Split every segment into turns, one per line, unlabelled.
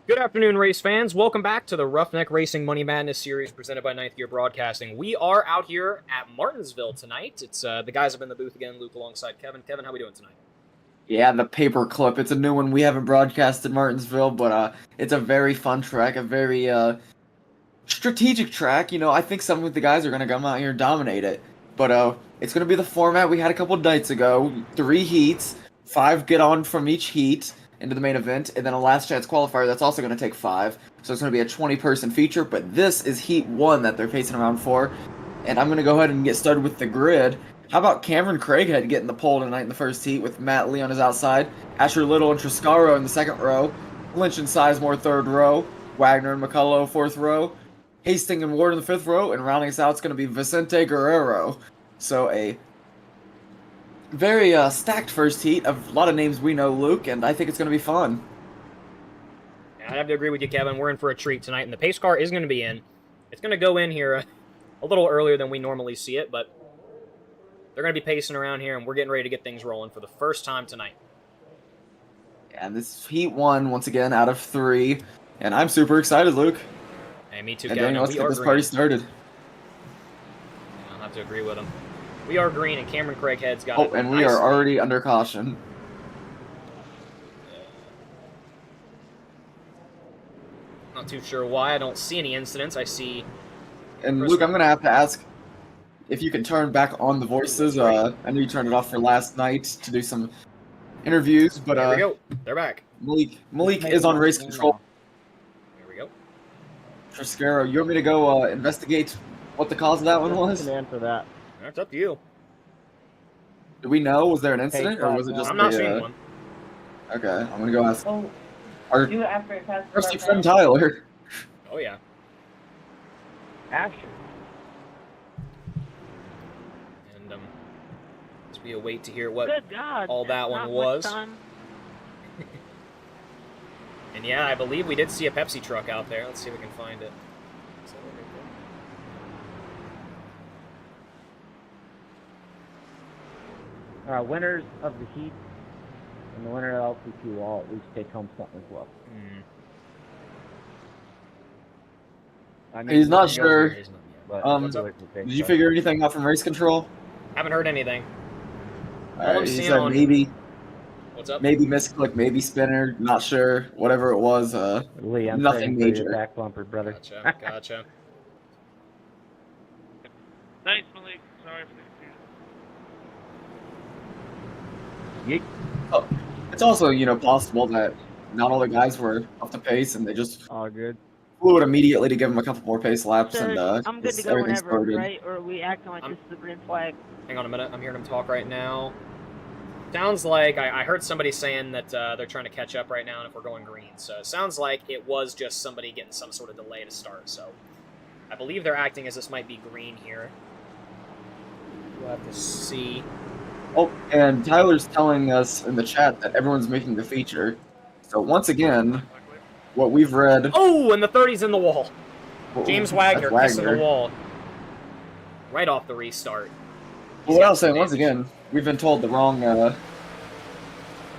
Good afternoon, race fans. Welcome back to the Roughneck Racing Money Madness series presented by Ninth Gear Broadcasting. We are out here at Martinsville tonight. It's the guys up in the booth again, Luke alongside Kevin. Kevin, how we doing tonight?
Yeah, the paper clip. It's a new one. We haven't broadcasted Martinsville, but it's a very fun track, a very strategic track. I think some of the guys are gonna come out here and dominate it. But it's gonna be the format we had a couple nights ago. 3 heats, 5 get on from each heat into the main event, and then a last chance qualifier that's also gonna take 5. So it's gonna be a 20-person feature. But this is heat 1 that they're pacing around for, and I'm gonna go ahead and get started with the grid. How about Cameron Craighead getting the pole tonight in the first heat with Matt Lee on his outside, Asher Little and Triscaro in the second row, Lynch and Sizemore third row, Wagner and McCullough fourth row, Hastings and Ward in the fifth row, and rounding us out is going to be Vicente Guerrero. So a very stacked first heat of a lot of names we know, Luke, and I think it's going to be fun.
I have to agree with you, Kevin. We're in for a treat tonight, and the pace car is going to be in. It's going to go in here a little earlier than we normally see it, but they're going to be pacing around here, and we're getting ready to get things rolling for the first time tonight.
And this is heat 1, once again, out of 3, and I'm super excited, Luke.
Hey, me too,
And
Kevin.
Daniel, let's
We
get
are
this
green.
party started.
I'll have to agree with him. We are green, and Cameron Craighead's got it.
Oh, and we are already under caution.
Not too sure why. I don't see any incidents. I see...
And Luke, I'm going to have to ask if you can turn back on the voices. I know you turned it off for last night to do some interviews, but
There we go. They're back.
Malik is on race control.
There we go.
Triscaro, you want me to go investigate what the cause of that one was?
Command for that.
That's up to you.
Do we know? Was there an incident, or was it just
I'm not seeing one.
Okay, I'm going to go ask
Oh,
our
do it after it passes.
trusty friend Tyler.
Oh, yeah.
Action.
And as we await to hear what
Good God,
all that one
not
was.
much time.
And yeah, I believe we did see a Pepsi truck out there. Let's see if we can find it.
Winners of the heat and the winner of LCQ will all at least take home something as well.
He's not sure.
But
Did you figure anything out from race control?
Haven't heard anything.
He said maybe.
What's up?
Maybe misclick, maybe spinner, not sure. Whatever it was,
Lee, I'm
nothing major.
Back bumper, brother.
Gotcha, gotcha.
Thanks, Malik. Sorry for the confusion.
Yeet.
It's also, possible that not all the guys were off the pace and they just
All good.
flew it immediately to give them a couple more pace laps
So,
and
I'm good to go
everything
whenever,
started.
right? Or are we acting like this is the green flag?
Hang on a minute. I'm hearing him talk right now. Sounds like I heard somebody saying that they're trying to catch up right now, and if we're going green. So it sounds like it was just somebody getting some sort of delay to start. So I believe they're acting as this might be green here. We'll have to see.
Oh, and Tyler's telling us in the chat that everyone's making the feature. So once again, what we've read...
Oh, and the 30's in the wall. James Wagner kissing the
Wagner.
wall. Right off the restart.
Well, what I was saying, once again, we've been told the wrong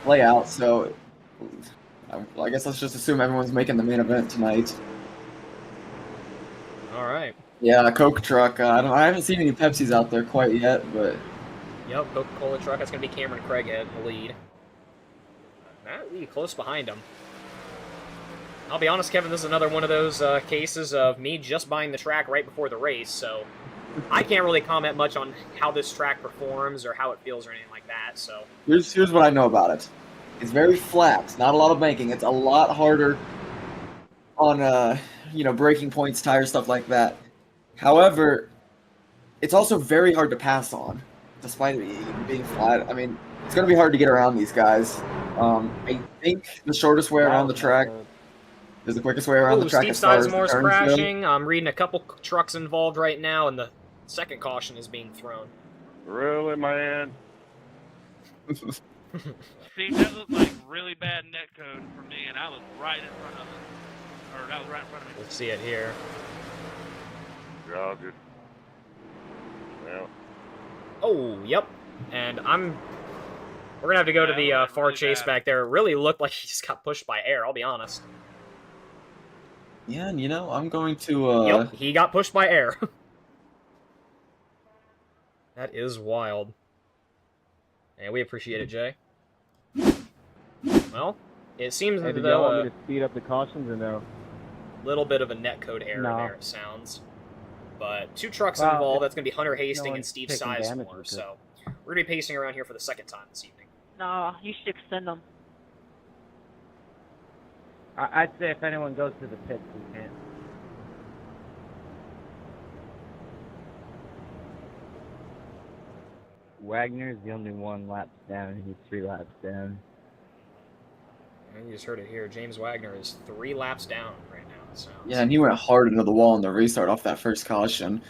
layout, so I guess let's just assume everyone's making the main event tonight.
All right.
Yeah, Coke truck. I haven't seen any Pepsis out there quite yet, but
Yep, Coca-Cola truck. That's going to be Cameron Craighead in the lead. Matt Lee close behind him. I'll be honest, Kevin, this is another one of those cases of me just buying the track right before the race, so I can't really comment much on how this track performs or how it feels or anything like that, so...
here's what I know about it. It's very flat, not a lot of banking. It's a lot harder on, braking points, tires, stuff like that. However, it's also very hard to pass on, despite it being flat. I mean, it's going to be hard to get around these guys. I think the shortest way around the track is the quickest way around the track.
Steve
as far as
Sizemore's
turns go.
crashing. I'm reading a couple trucks involved right now, and the second caution is being thrown.
Really, man?
Steve, that looked like really bad net code for me, and I was right in front of it. Or that was right in front of me.
We'll see it here.
Roger. Well,
Oh, yep. And we're going to have to go to the far
really
chase
bad.
back there. It really looked like he just got pushed by air, I'll be honest.
Yeah, and I'm going to
Yep, he got pushed by air. That is wild. And we appreciate it, Jay. Well, it seems
Hey,
as
did y'all
though
want me to speed up the cautions or no?
little bit of a netcode error
No.
there, it sounds. But 2 trucks
Well,
involved.
if
That's going to be Hunter Hastings and
one's
Steve
taking damage,
Sizemore.
we could.
So we're going to be pacing around here for the second time this evening.
No, you should extend them.
I'd say if anyone goes to the pits, we can't. Wagner's the only one laps down. He's 3 laps down.
And you just heard it here. James Wagner is 3 laps down right now, it sounds.
Yeah, and he went hard into the wall in the restart off that first caution.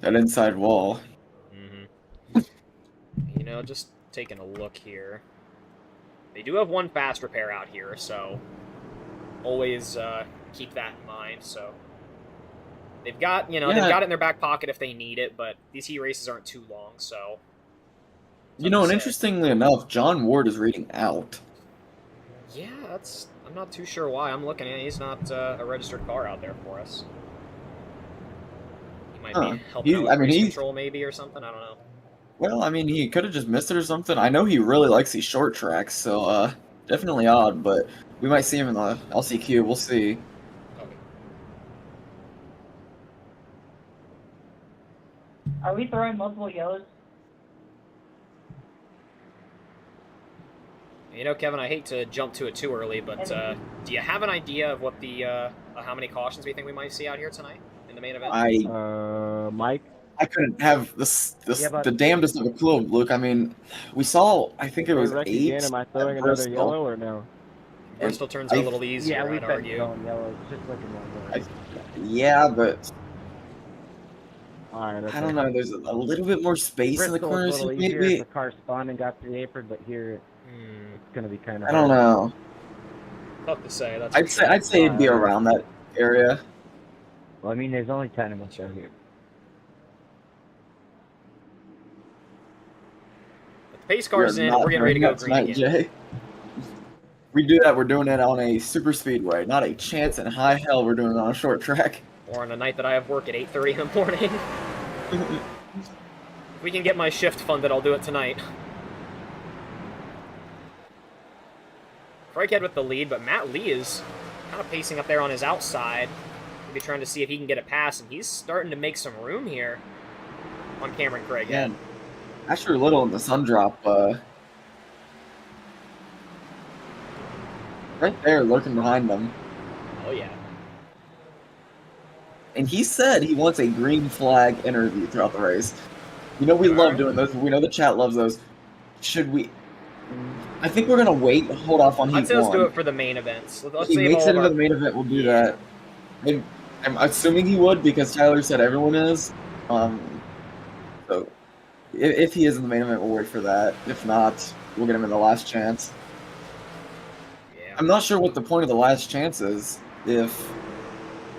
That inside wall.
Just taking a look here. They do have 1 fast repair out here, so always keep that in mind. So they've got, they've got it in their back pocket if they need it, but these heat races aren't too long, so.
And interestingly enough, John Ward is reading out.
Yeah, I'm not too sure why. I'm looking at it. He's not a registered car out there for us. He might be helping out with race control maybe or something. I don't know.
Well, I mean, he could have just missed it or something. I know he really likes these short tracks, so definitely odd, but we might see him in the LCQ. We'll see.
Okay.
Are we throwing multiple yellows?
Kevin, I hate to jump to it too early, but do you have an idea of what the how many cautions we think we might see out here tonight in the main event?
Mike?
I couldn't have the damnedest of a clue, Luke. I mean, we saw, I think it was 8.
Again, am I throwing another yellow or no?
Bristol turns are a little easier,
Yeah, we've
I'd
been
argue.
going yellow. It's just looking more.
Yeah, but
Alright, okay.
I don't know. There's a little bit more space in the
Bristol
corners,
was a little easier if
maybe.
the car spawned and got to the apron, but here it's going to be kind of.
I don't know.
Tough to say. That's
I'd say it'd be around that area.
Well, I mean, there's only 10 of us out here.
Pace car's in, we're getting ready to go green
tonight,
again.
Jay. We do that, we're doing it on a super speedway. Not a chance in high hell we're doing it on a short track.
Or on a night that I have work at 8:30 in the morning. If we can get my shift funded, I'll do it tonight. Craighead with the lead, but Matt Lee is kind of pacing up there on his outside. Maybe trying to see if he can get it past, and he's starting to make some room here on Cameron Craighead.
Yeah. Asher Little in the sun drop, right there lurking behind them.
Oh, yeah.
And he said he wants a green flag interview throughout the race. We love doing those. We know the chat loves those. Should we? I think we're going to wait, hold off on Heat 1.
I'd say let's do it for the main events. Let's
If he
save
makes
all
it
of
into
our...
the main event, we'll do that. I'm assuming he would because Tyler said everyone is. So if he is in the main event, we'll wait for that. If not, we'll get him in the last chance.
Yeah.
I'm not sure what the point of the last chance is if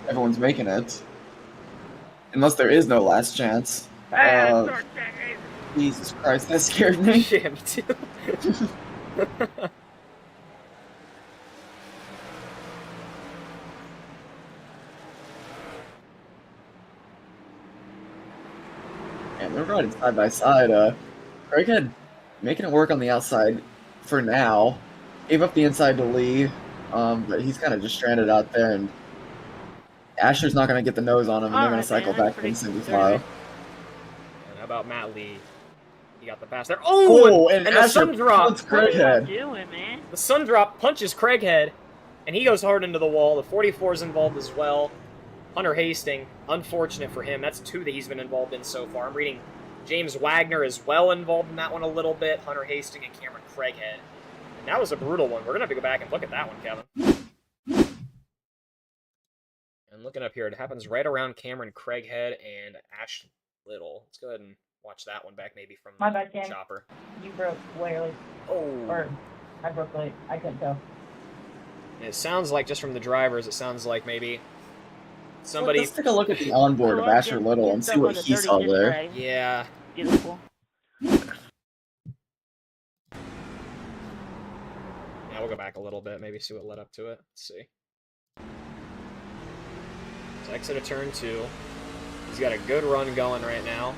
everyone's making it. Unless there is no last chance. Jesus Christ, that scared me.
Yeah, me too.
And they're riding side by side. Craighead making it work on the outside for now. Gave up the inside to Lee, but he's kind of just stranded out there, and Asher's not going to get the nose on him, and they're going to cycle back in single file.
And how about Matt Lee? He got the pass there. Oh, and the
Asher
sun drop.
punts Craighead.
Doing, man?
The sun drop punches Craighead, and he goes hard into the wall. The 44 is involved as well. Hunter Hastings, unfortunate for him. That's 2 that he's been involved in so far. I'm reading James Wagner is well involved in that one a little bit. Hunter Hastings and Cameron Craighead. And that was a brutal one. We're going to have to go back and look at that one, Kevin. And looking up here, it happens right around Cameron Craighead and Ash Little. Let's go ahead and watch that one back maybe from
My bad, Cam.
Chopper.
You broke way early.
Oh.
Or I broke late. I couldn't tell.
And it sounds like, just from the drivers, it sounds like maybe somebody...
Let's take a look at the onboard of Asher Little and see what he saw there.
Yeah.
Beautiful.
Yeah, we'll go back a little bit, maybe see what led up to it. Let's see. Exit of turn 2. He's got a good run going right now.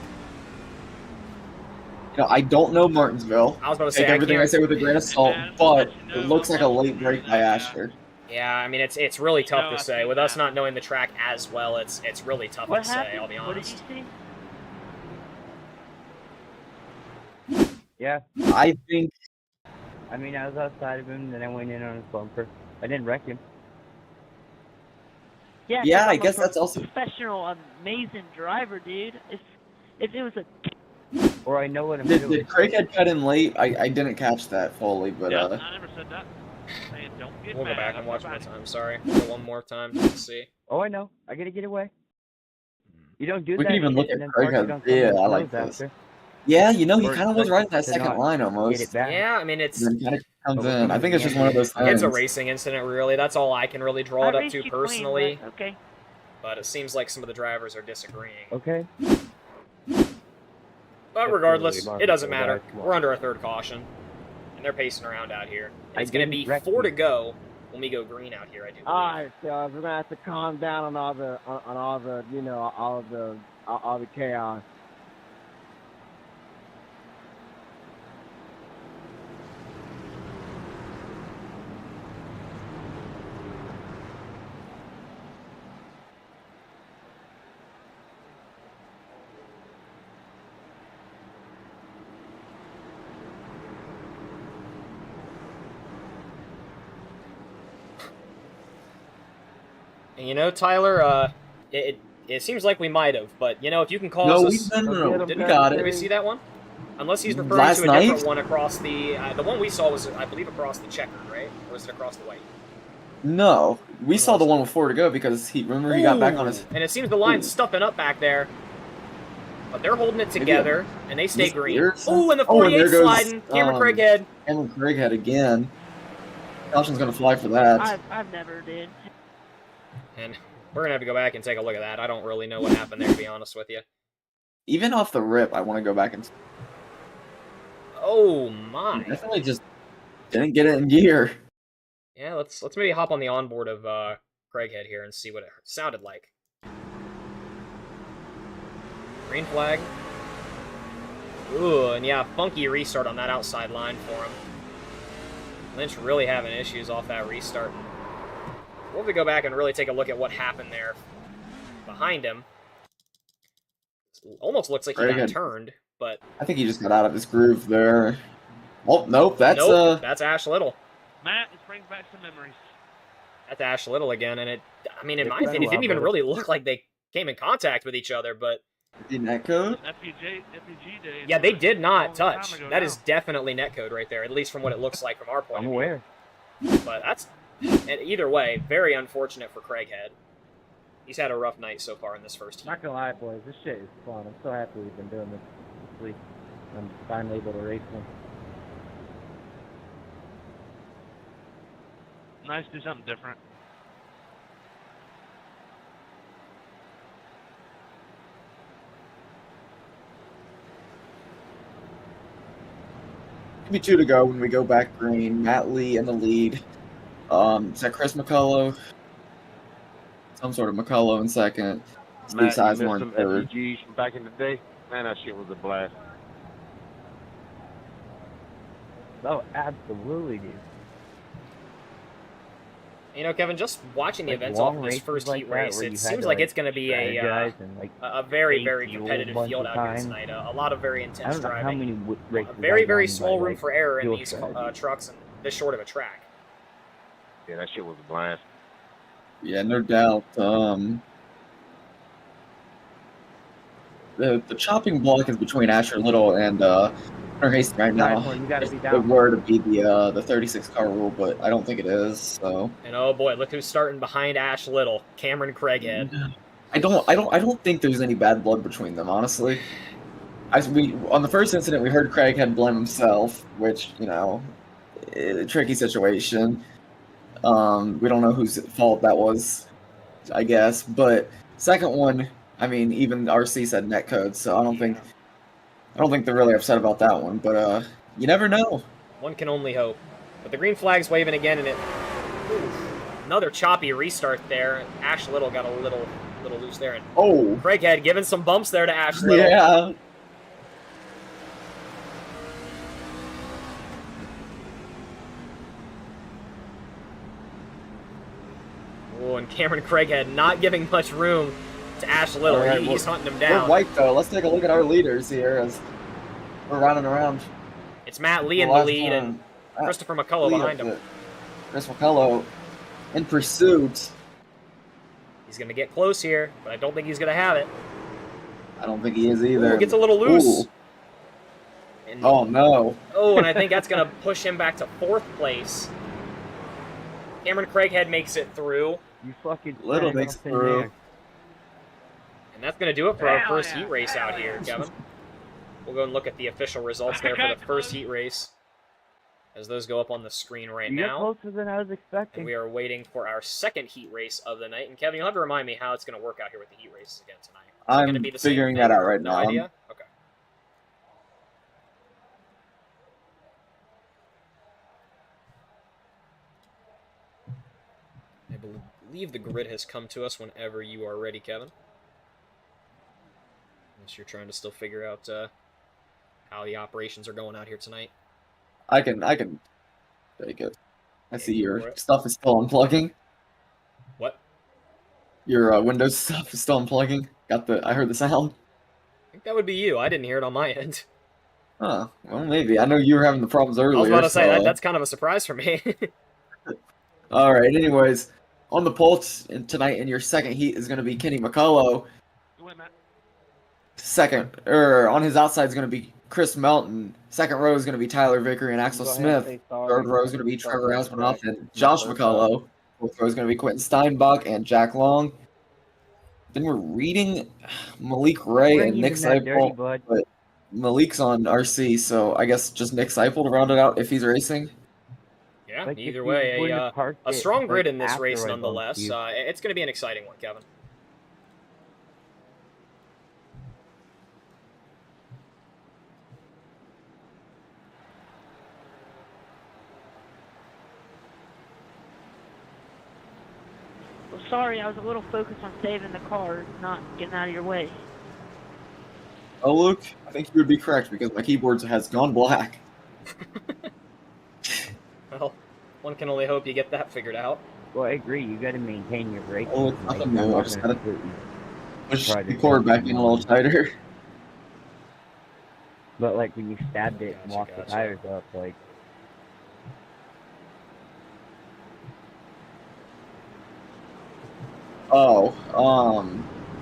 You know, I don't know Martinsville.
I was about to say,
Take everything I say with a grain of salt,
man,
but
let you know
it looks
how
like a
much
late
you
break
know
by
that guy.
Asher.
Yeah, I mean, it's really tough
No,
to
I've
say.
seen
With
that.
us not knowing the track as well, it's really tough
What
to say,
happened?
I'll be
What did you
honest.
see?
Yeah.
I think
I mean, I was outside of him, then I went in on his bumper. I didn't wreck him.
Yeah, 'cause
Yeah, I
I'm
guess
a
that's also-
professional, amazing driver, dude. If it was a
Or I know what I'm
did,
doing.
did Craighead cut in late? I didn't catch that fully, but
Yeah, I never said that. Saying don't get
We'll go
mad.
back and
I'm
watch
about
one
it.
time, sorry. We'll go one more time just to see.
Oh, I know. I gotta get away. You don't do
we
that
can even
shit
look at
and then park it
Craighead.
on
Yeah,
someone's
I like
nose
this.
after.
Yeah, you know, he
Or
kind of was
like
right in that
to
second
not
line
Get
almost.
it back.
Yeah, I mean, it's
And then kind of comes
But we're
in. I
coming
think
to
it's
the
just
end
one
of
of those
it.
it's a
things.
racing incident, really. That's all I can really draw
I
it up
raced
to
you clean,
personally.
but okay.
But it seems like some of the drivers are disagreeing.
Okay.
But regardless,
Absolutely,
it doesn't
Martinsville,
matter.
guys, come on.
We're under a third caution. And they're pacing around out here. And
I
it's going to be
didn't wreck
4 to
you.
go when we go green out here, I do believe.
Alright, fellas, we're gonna have to calm down on all the you know, all the chaos.
And you know, Tyler, it seems like we might have, but you know, if you can cause
No,
us...
no.
Did
We got
Did we
it.
see that one? Unless he's referring
Last
to a
night?
different one across the... the one we saw was, I believe, across the checkered, right? Or was it across the white?
No, we saw the
was it?
one with 4 to go because he got back on his.
Ooh, and it seems the line's
Ooh.
stuffing up back there. But they're holding it together, and they stay
This
green.
weird-
Ooh, and the
Oh, and
48
there goes,
sliding. Cameron Craighead.
Cameron Craighead again. Caution's gonna fly for that.
I've never did.
And we're going to have to go back and take a look at that. I don't really know what happened there, to be honest with you.
Even off the rip, I want to go back and.
Oh, my.
Definitely just didn't get it in gear.
Yeah, let's maybe hop on the onboard of Craighead here and see what it sounded like. Green flag. Ooh, and yeah, funky restart on that outside line for him. Lynch really having issues off that restart. We'll have to go back and really take a look at what happened there behind him. It almost looks like he
Very
got
good.
turned, but
I think he just got out of his groove there. Oh, nope, that's
nope, that's Ash Little.
Matt, this brings back some memories.
That's Ash Little again, and I mean, in
It's
my
been a
opinion, it
while,
didn't even
brother.
really look like they came in contact with each other, but
in that code.
FPG days.
yeah, they did
a
not
long time
touch.
ago
That
now.
is definitely netcode right there, at least from what it looks like from our point
I'm
of view.
aware.
But that's, and either way, very unfortunate for Craighead. He's had a rough night so far in this first heat.
Not gonna lie, boys, this shit is fun. I'm so happy we've been doing this week. I'm finally able to race one.
Nice to do something different.
Be 2 to go when we go back green. Matt Lee in the lead. Is that Chris McCullough? Some sort of McCullough in second. Steve
Matt, you missed
Sizemore in
some
third.
FPGs from back in the day. Man, that shit was a blast.
Oh, absolutely, dude.
You know, Kevin, just watching the
Like
events
long
off of this
races
first
like
heat
that
race,
where
it
you had
seems
to,
like
like,
it's going to be
strategize and, like,
a very,
face
very
fuel a
competitive
bunch
field
of
out here
times.
tonight. A lot of very
I
intense
don't know how
driving.
many races
A very,
I
very
won
small
by,
room
like,
for error in
fuel
these
strategy.
trucks and this short of a track.
Yeah, that shit was a blast.
Yeah, no doubt. The chopping block is between Asher Little and Hunter Hastings right now.
Sizemore, you gotta be
If
down.
it were to be the 36 car rule, but I don't think it is. So
And oh boy, look who's starting behind Ash Little, Cameron Craighead.
I don't think there's any bad blood between them, honestly. On the first incident we heard Craig had blame himself, which, you know, a tricky situation. We don't know whose fault that was, I guess. But second one, I mean, even RC said netcode, so I don't think they're really upset about that one. But you never know.
One can only hope. But the green flag's waving again, and it... Ooh, another choppy restart there. Ash Little got a little A little loose there. And
Oh,
Craighead giving some bumps there to Ash Little.
yeah.
Oh, and Cameron Craighead not giving much room to Ash Little.
All right,
He's hunting him
We're
down.
white, though. Let's take a look at our leaders here as we're running around.
It's Matt Lee in the
Last
lead and
time,
Christopher McCullough
Lee
behind
up
him.
to Chris McCullough in pursuit.
He's going to get close here, but I don't think he's going to have it.
I don't think he is either.
Ooh, gets a little loose.
Ooh.
And,
Oh, no.
oh, and I think that's going to push him back to 4th place. Cameron Craighead makes it through.
You fucking
Little
stand
makes
up
it
in
through.
there.
And that's going to do it for our
Hell
first
yeah.
heat race out here, Kevin. We'll go and look at the official results there for the first heat race, as those go up on the screen right
You got
now.
closer than I was
And
expecting.
we are waiting for our second heat race of the night. And Kevin, you'll have to remind me how it's going to work out here with the heat races again tonight. Is it
I'm
gonna be the same
figuring
thing?
that out right
No
now.
idea? Okay. I believe the grid has come to us whenever you are ready, Kevin. Unless you're trying to still figure out how the operations are going out here tonight.
I can take it. I see
go for
your
it.
stuff is still unplugging.
What?
Your Windows stuff is still unplugging. I heard the sound.
I think that would be you. I didn't hear it on my end.
Huh. Well, maybe. I know you were having the problems earlier.
I was about to say,
so,
that's kind of a surprise for me.
All right. Anyways, on the pole tonight in your second heat is going to be Kenny McCullough.
Wait, Matt.
On his outside is going to be Chris Melton. Second row is going to be Tyler Vickery and Axel
Go ahead and
Smith.
say sorry.
Third row is going to be Trevor Asmanoff and Josh
First
McCullough. Fourth row is going to be Quentin Steinbach and Jack Long. Then we're reading Malik Ray
We're
and Nick
even that dirty,
Seipel,
bud.
but Malik's on RC, so I guess just Nick Seipel to round it out if he's racing.
Yeah,
Like, if
either
you
way,
wouldn't have parked
a
it,
strong grid
like,
in this
after
race
I bumped
nonetheless.
you.
It's going to be an exciting one, Kevin.
Well, sorry, I was a little focused on saving the car, not getting out of your way.
Oh, Luke, I think you would be correct because my keyboard has gone black.
Well, one can only hope you get that figured out.
Well, I agree. You got to maintain your braking.
Oh, it's nothing new. I just gotta push
Try
the
to
cord
get
back in a little tighter.
But like when you stabbed it and
Gotcha,
walked the
gotcha.
tires up, like
Oh,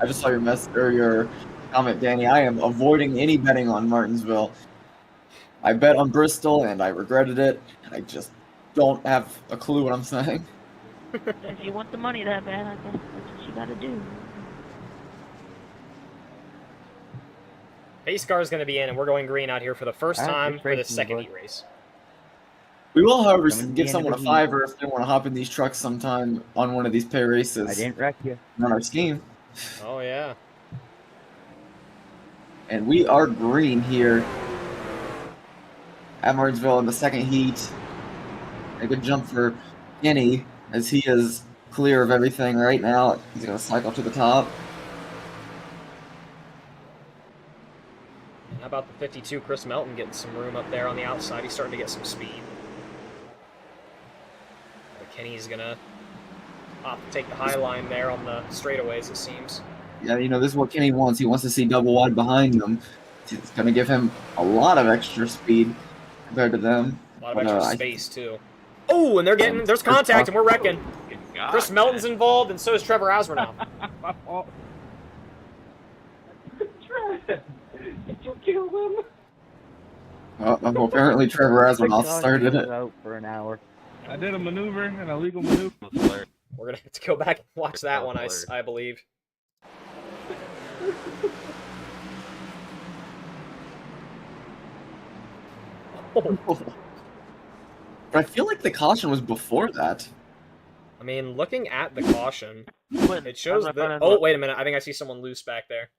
I just saw your your comment, Danny. I am avoiding any betting on Martinsville. I bet on Bristol and I regretted it. I just don't have a clue what I'm saying.
If you want the money that bad, I guess that's what you gotta do.
Pace car is going to be in, and we're going green out here for the first
Alright,
time
just
for the
racing,
second
bud.
heat race.
We will, however,
Coming to the
give
end
someone a
of the heat.
$5 if they want to hop in these trucks sometime on one of these pay
I
races
didn't wreck you.
on our scheme.
Oh, yeah.
And we are green here at Martinsville in the second heat. A good jump for Kenny as he is clear of everything right now. He's going to cycle to the top.
And how about the 52 Chris Melton getting some room up there on the outside? He's starting to get some speed. But Kenny's going to opt to take the high line there on the straightaways, it seems.
Yeah, you know, this is what Kenny wants. He wants to see double wide behind him. It's going to give him a lot of extra speed compared to them.
A lot of
But,
extra
I-
space, too. Oh, and they're getting, there's contact, and we're wrecking.
God,
Chris Melton's involved, and so is Trevor Asmanoff.
Did you kill him?
Well, apparently Trevor Asmanoff started it.
Out for an hour.
I did a maneuver, an illegal maneuver.
We're going to have to go back and watch that one,
hilarious.
I believe.
But I feel like the caution was before that.
I mean, looking at the caution,
When,
it shows
I'm
that...
not-
Oh, wait a minute. I think I see someone loose back there.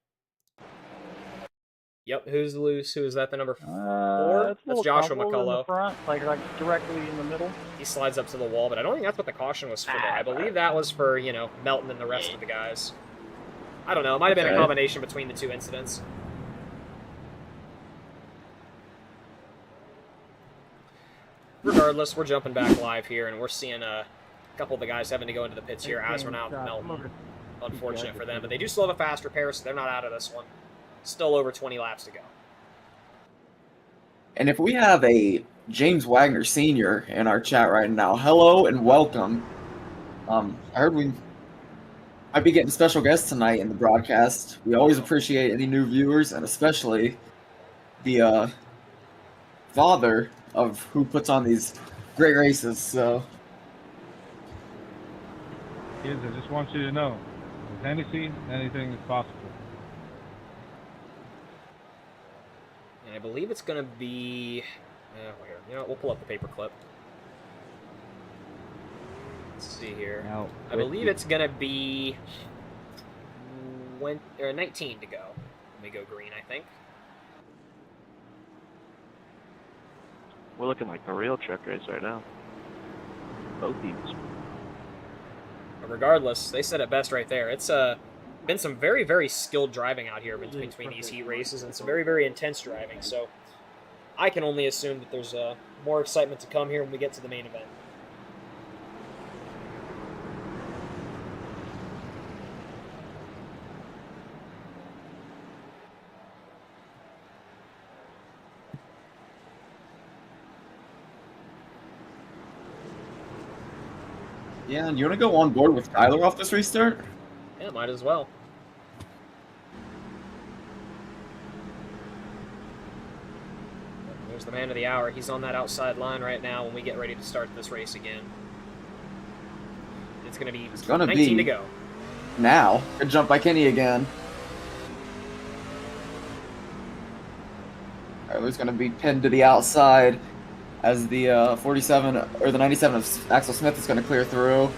Yep, who's loose? Who is that, the number 4?
It's a
That's
little
Joshua
crumpled in the
McCullough.
front, like directly in the middle.
He slides up to the wall, but I don't think that's what the caution was for there. I believe that was for, you know, Melton and the rest of the guys. I don't know. It might have been a
Okay.
combination between the two incidents. Regardless, we're jumping back live here, and we're seeing a couple of the guys having to go into the pits here as we're now Melton. Unfortunate for them, but they do still have a fast repair, so they're not out of this one. Still over 20 laps to go.
And if we have a James Wagner Sr. in our chat right now, hello and welcome. I heard we might be getting special guests tonight in the broadcast. We always appreciate any new viewers, and especially the father of who puts on these great races. So,
Kids, I just want you to know, with Hennessy, anything is possible.
And I believe it's going to be... here. You know what? We'll pull up the paperclip. Let's see here.
Now,
I believe it's going to be 19 to go. Let me go green, I think.
We're looking like a real truck race right now. Both teams.
But regardless, they said it best right there. It's been some very, very skilled driving out here between these heat races, and some very, very intense driving. So I can only assume that there's more excitement to come here when we get to the main event.
yeah, and you want to go on board with Tyler off this restart?
Yeah, might as well. There's the man of the hour. He's on that outside line right now when we get ready to start this race again. It's going to be 19 to go.
Now, good jump by Kenny again. Tyler's going to be pinned to the outside as the 47 or the 97 of Axel Smith is going to clear through.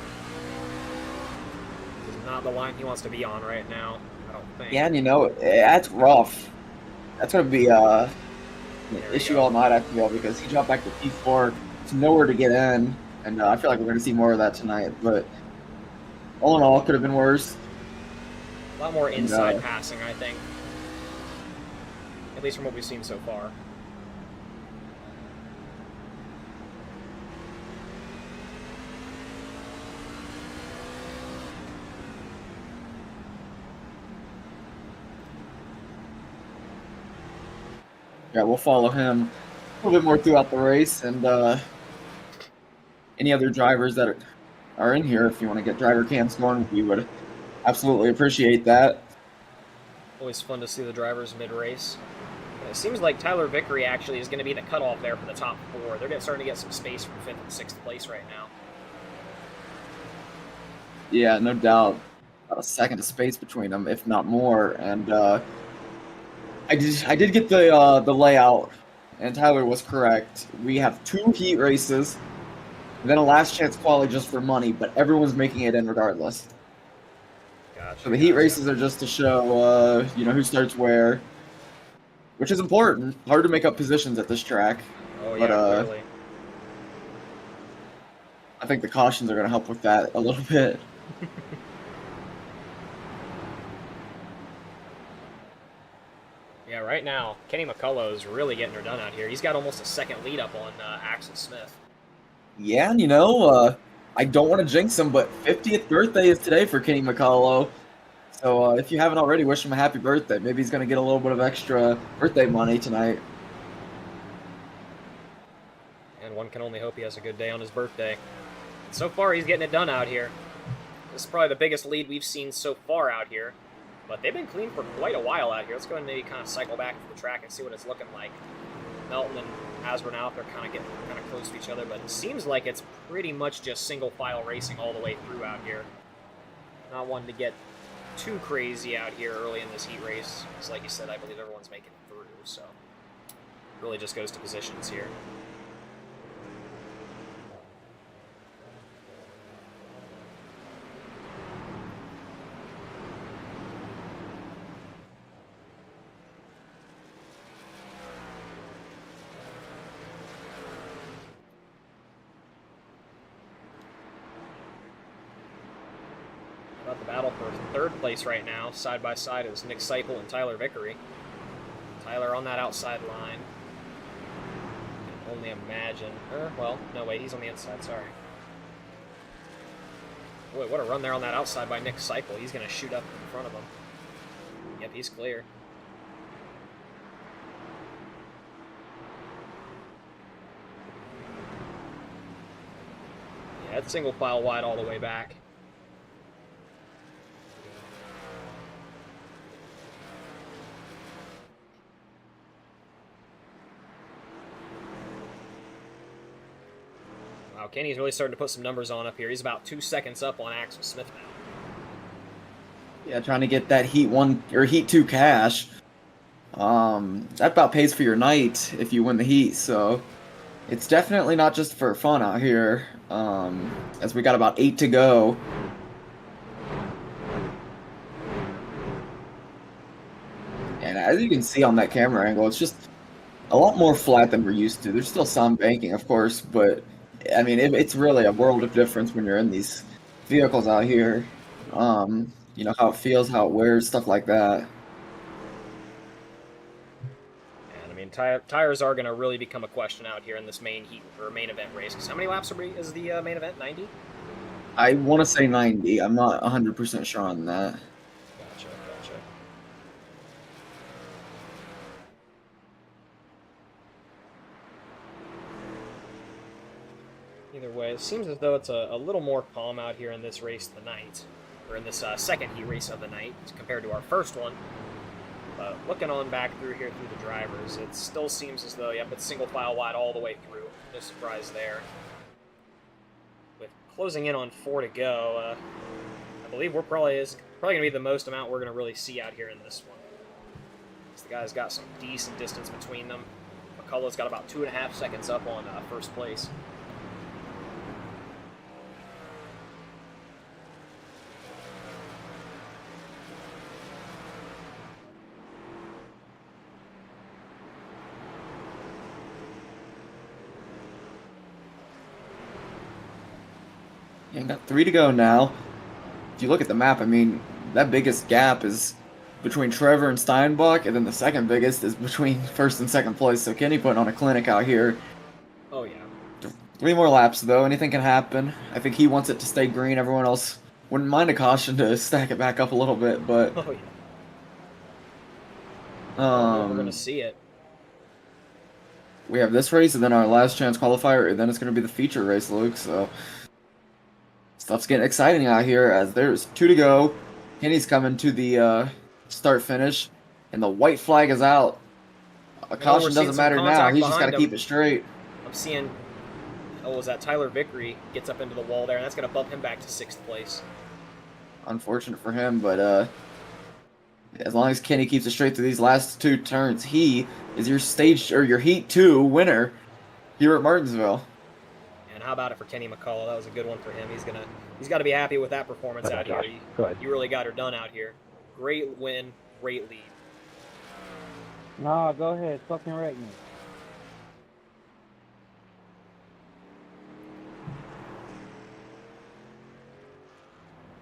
This is not the line he wants to be on right now, I don't think.
Yeah, and you know, that's rough. That's going to be an issue all night, I feel, because he dropped back to P4. It's nowhere to get in, and I feel like we're going to see more of that tonight. But all in all, it could have been worse.
A lot more inside passing, I think. At least from what we've seen so far.
Yeah, we'll follow him a little bit more throughout the race, and any other drivers that are in here, if you want to get driver cams going, we would absolutely appreciate that.
Always fun to see the drivers mid-race. It seems like Tyler Vickery actually is going to be the cutoff there for the top four. They're starting to get some space from 5th and 6th place right now.
Yeah, no doubt. About a second of space between them, if not more. And I did get the layout, and Tyler was correct. We have 2 heat races, and then a last chance quali just for money, but everyone's making it in regardless.
Gotcha,
So the heat races are just to show, who starts where, which is important. Hard to make up positions at this track.
Oh, yeah,
but,
clearly.
I think the cautions are going to help with that a little bit.
Yeah, right now, Kenny McCullough is really getting her done out here. He's got almost a second lead up on Axel Smith.
Yeah, and I don't want to jinx him, but 50th birthday is today for Kenny McCullough. So if you haven't already, wish him a happy birthday. Maybe he's going to get a little bit of extra birthday money tonight.
And one can only hope he has a good day on his birthday. So far, he's getting it done out here. This is probably the biggest lead we've seen so far out here. But they've been clean for quite a while out here. Let's go and maybe kind of cycle back to the track and see what it's looking like. Melton and Asburn out, they're kind of getting kind of close to each other, but it seems like it's pretty much just single file racing all the way through out here. Not wanting to get too crazy out here early in this heat race. Because like you said, I believe everyone's making it through, so it really just goes to positions here. About the battle for third place right now, side by side, is Nick Seipel and Tyler Vickery. Tyler on that outside line. Can only imagine. Well, no, wait, he's on the inside, sorry. Boy, what a run there on that outside by Nick Seipel. He's going to shoot up in front of him. Yep, he's clear. Yeah, it's single file wide all the way back. Wow, Kenny's really starting to put some numbers on up here. He's about 2 seconds up on Axel Smith now.
Yeah, trying to get that Heat 1 or Heat 2 cash. That about pays for your night if you win the Heat, so it's definitely not just for fun out here. As we got about 8 to go. And as you can see on that camera angle, it's just a lot more flat than we're used to. There's still some banking, of course, but I mean, it's really a world of difference when you're in these vehicles out here. You know, how it feels, how it wears, stuff like that.
And I mean, tires are going to really become a question out here in this main heat or main event race. 'Cause how many laps is the main event? 90?
I want to say 90. I'm not 100% sure on that.
Gotcha. Either way, it seems as though it's a little more calm out here in this race tonight, or in this second heat race of the night compared to our first one. But looking on back through here through the drivers, it still seems as though, yep, it's single file wide all the way through. No surprise there. With closing in on 4 to go, I believe we're probably going to be the most amount we're going to really see out here in this one. The guys got some decent distance between them. McCullough's got about 2.5 seconds up on first place.
Yeah, got 3 to go now. If you look at the map, I mean, that biggest gap is between Trevor and Steinbach, and then the second biggest is between first and second place. So Kenny putting on a clinic out here.
Oh, yeah.
3 more laps, though. Anything can happen. I think he wants it to stay green. Everyone else wouldn't mind a caution to stack it back up a little bit, but...
Oh, yeah. We're going to see it.
We have this race, and then our last chance qualifier, and then it's going to be the feature race, Luke, so... Stuff's getting exciting out here as there's 2 to go. Kenny's coming to the start-finish, and the white flag is out. A caution doesn't matter now. He's just got to keep it straight.
I'm seeing, was that Tyler Vickery gets up into the wall there, and that's going to bump him back to 6th place.
Unfortunate for him, but as long as Kenny keeps it straight through these last 2 turns, he is your your Heat 2 winner here at Martinsville.
And how about it for Kenny McCullough? That was a good one for him. He's got to be happy with that performance out here. He really got her done out here. Great win, great lead.
No, go ahead, fucking wreck me.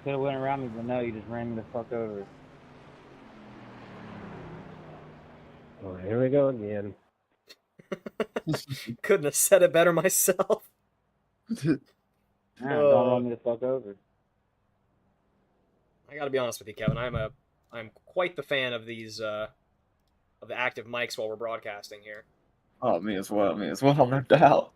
Could have went around me, but no, you just ran me the fuck over.
Oh, here we go again.
Couldn't have said it better myself.
Don't run me the fuck over.
I got to be honest with you, Kevin. I'm quite the fan of these of the active mics while we're broadcasting here.
Oh, me as well, no doubt.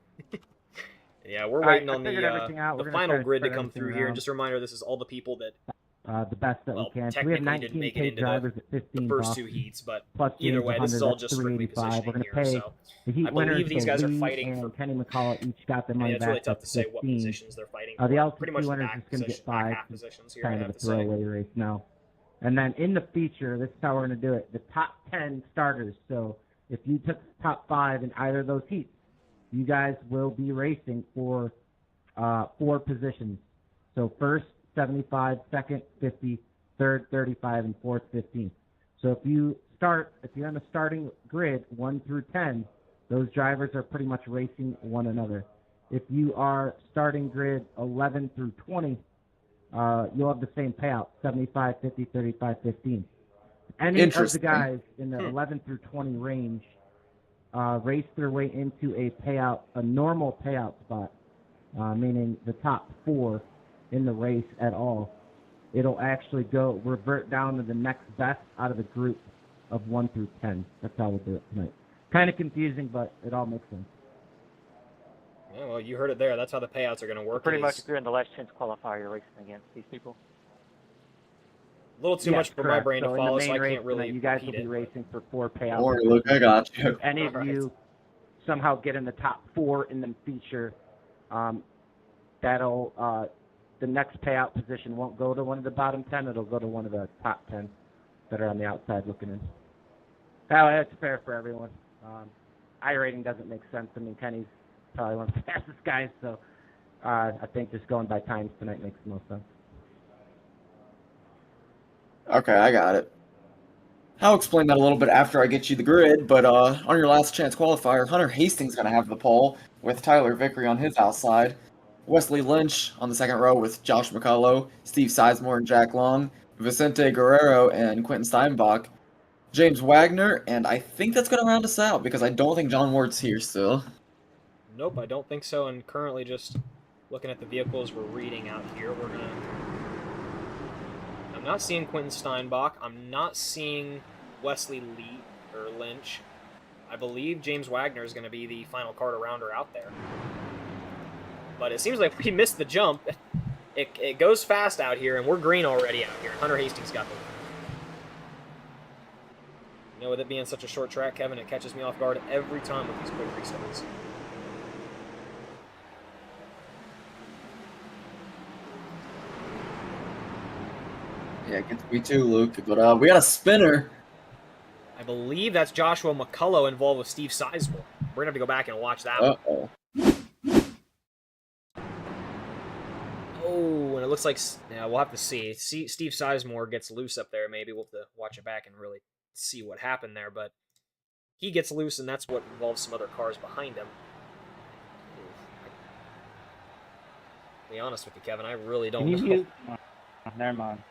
Yeah, we're waiting on
the
final grid to come through here. And just a reminder, this is all the people that
the best that we can. So we have 19K drivers at 15
the first
bucks,
2 heats, but
plus
either way, this is all just strictly positioning
We're going to
here.
pay
So
the Heat
I
winners,
believe these guys are
Lee
fighting
and
for.
Kenny McCullough each got their money
It's
back.
really tough to say
15.
what positions they're fighting for.
The LCQ
Pretty much the
winners
back
is going to get 5.
half positions here.
Kind
I
of a
have to say.
throwaway race now. And then in the feature, this is how we're going to do it. The top 10 starters. So if you took the top 5 in either of those heats, you guys will be racing for 4 positions. So first, 75, second, 50, third, 35, and fourth, 15. So if you're on the starting grid 1 through 10, those drivers are pretty much racing one another. If you are starting grid 11 through 20, you'll have the same payout, 75, 50, 35, 15. Any of the
Interesting.
guys in the 11 through 20 range race their way into a normal payout spot, meaning the top 4 in the race at all, it'll actually revert down to the next best out of the group of 1 through 10. That's how we'll do it tonight. Kind of confusing, but it all makes sense.
Yeah, well, you heard it there. That's how the payouts are going to work.
Pretty much, if you're in the last chance qualifier, you're racing against these people.
A little too much for my brain to follow, so I can't really
you guys will
repeat
be
it.
racing for 4 payouts.
Or look, I got you.
If any of you somehow get in the top 4 in the feature, that'll the next payout position won't go to one of the bottom 10. It'll go to one of the top 10 that are on the outside looking in. That's fair for everyone. iRating doesn't make sense. I mean, Kenny's probably one of the fastest guys, so I think just going by times tonight makes the most sense.
Okay, I got it. I'll explain that a little bit after I get you the grid, but on your last chance qualifier, Hunter Hastings going to have the pole with Tyler Vickery on his outside. Wesley Lynch on the second row with Josh McCullough, Steve Sizemore and Jack Long, Vicente Guerrero and Quentin Steinbach, James Wagner, and I think that's going to round us out because I don't think John Ward's here still.
Nope, I don't think so, and currently just looking at the vehicles we're reading out here, I'm not seeing Quentin Steinbach. I'm not seeing Wesley Lynch. I believe James Wagner is going to be the final car rounder out there. But it seems like we missed the jump. It goes fast out here, and we're green already out here. Hunter Hastings got the lead. You know, with it being such a short track, Kevin, it catches me off guard every time with these quick restarts.
Yeah, it gets me too, Luke. But we got a spinner.
I believe that's Joshua McCullough involved with Steve Sizemore. We're going to have to go back and watch that one.
Uh-oh.
Oh, and it looks like... Yeah, we'll have to see. Steve Sizemore gets loose up there. Maybe we'll have to watch it back and really see what happened there. But he gets loose, and that's what involves some other cars behind him. To be honest with you, Kevin, I really don't know.
Never mind.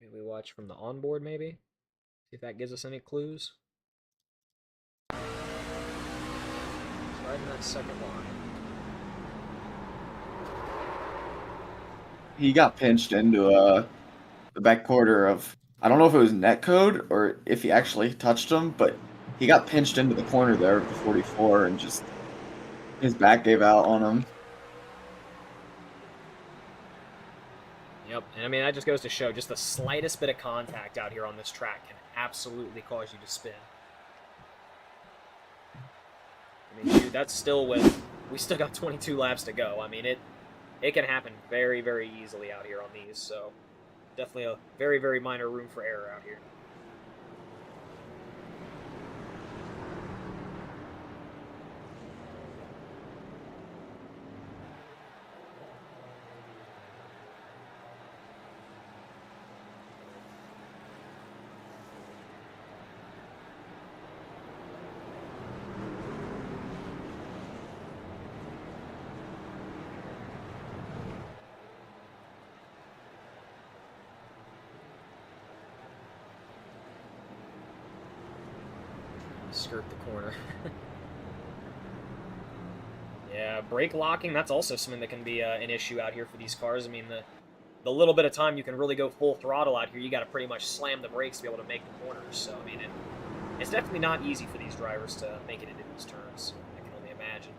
Maybe we watch from the onboard, maybe? See if that gives us any clues. It's right in that second line.
He got pinched into the back quarter of... I don't know if it was netcode or if he actually touched him, but he got pinched into the corner there of the 44 and just... his back gave out on him.
Yep, and I mean, that just goes to show just the slightest bit of contact out here on this track can absolutely cause you to spin. I mean, shoot, that's still with... We still got 22 laps to go. I mean, it can happen very, very easily out here on these, so definitely a very, very minor room for error out here. Skirt the corner. Yeah, brake locking, that's also something that can be an issue out here for these cars. I mean, the little bit of time you can really go full throttle out here, you got to pretty much slam the brakes to be able to make the corners. So, I mean, it's definitely not easy for these drivers to make it into these turns. I can only imagine.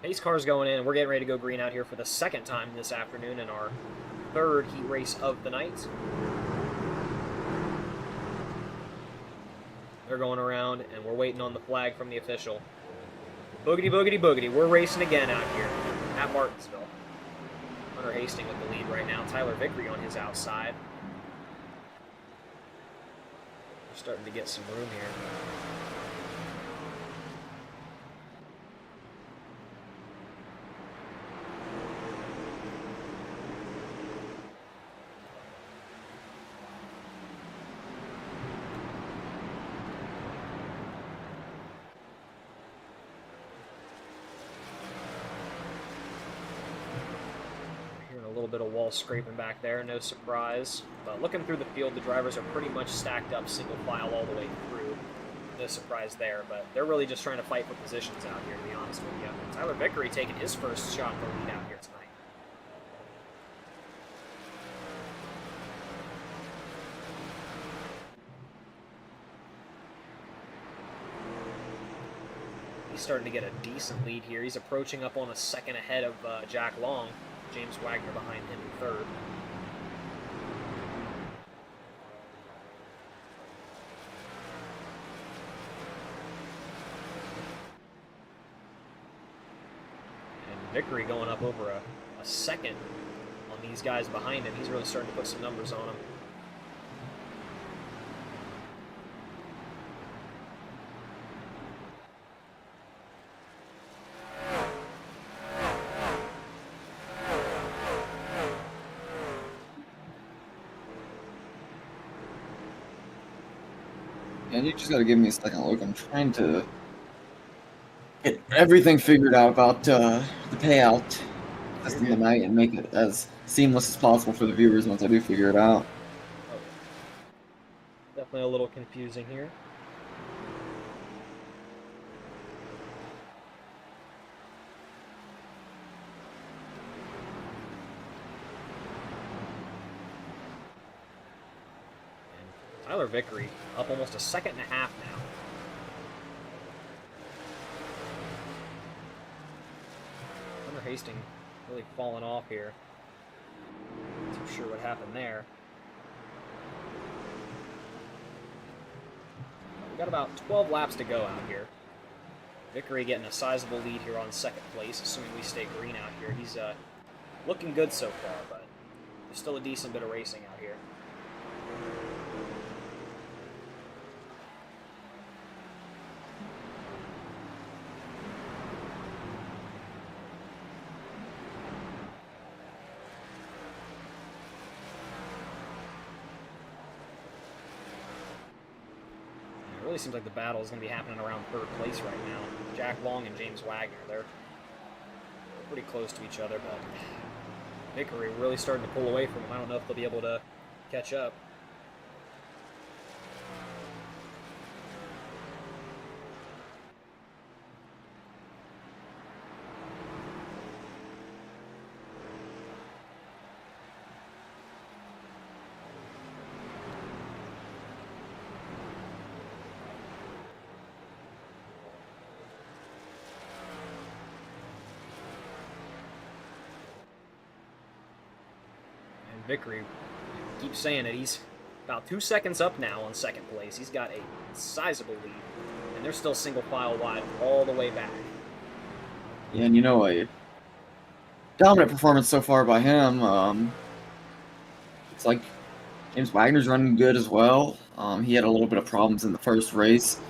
Pace car's going in, and we're getting ready to go green out here for the second time this afternoon in our third heat race of the night. They're going around, and we're waiting on the flag from the official. Boogity, boogity, boogity. We're racing again out here at Martinsville. Hunter Hastings with the lead right now. Tyler Vickery on his outside. We're starting to get some room here. A little bit of wall scraping back there, no surprise. But looking through the field, the drivers are pretty much stacked up single file all the way through. No surprise there, but they're really just trying to fight for positions out here, to be honest with you. Tyler Vickery taking his first shot at the lead out here tonight. He's starting to get a decent lead here. He's approaching up on a second ahead of Jack Long. James Wagner behind him in third. And Vickery going up over a second on these guys behind him. He's really starting to put some numbers on them.
And you just gotta give me a second look. I'm trying to get everything figured out about the payout system tonight and make it as seamless as possible for the viewers once I do figure it out.
Oh. Definitely a little confusing here. Tyler Vickery up almost a second and a half now. Hunter Hastings really falling off here. Not too sure what happened there. We've got about 12 laps to go out here. Vickery getting a sizable lead here on second place, assuming we stay green out here. He's looking good so far, but there's still a decent bit of racing out here. It really seems like the battle is going to be happening around third place right now. Jack Long and James Wagner, they're pretty close to each other, but Vickery really starting to pull away from him. I don't know if they'll be able to catch up. Vickery, keeps saying it, he's about 2 seconds up now on second place. He's got a sizable lead, and they're still single file wide all the way back.
Yeah, and you know, a dominant performance so far by him. It's like James Wagner's running good as well. He had a little bit of problems in the first race.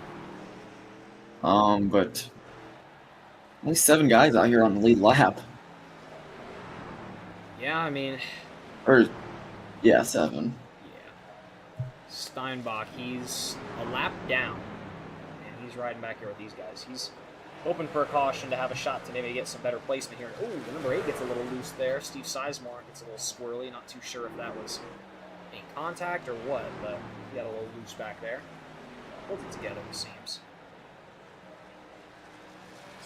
But only 7 guys out here on the lead lap.
Yeah, I mean...
Or, yeah, 7.
Yeah. Steinbach, he's a lap down, and he's riding back here with these guys. He's hoping for a caution to have a shot to maybe get some better placement here. Oh, the number 8 gets a little loose there. Steve Sizemore gets a little squirrely. Not too sure if that was a contact or what, but he got a little loose back there. Hold it together, it seems.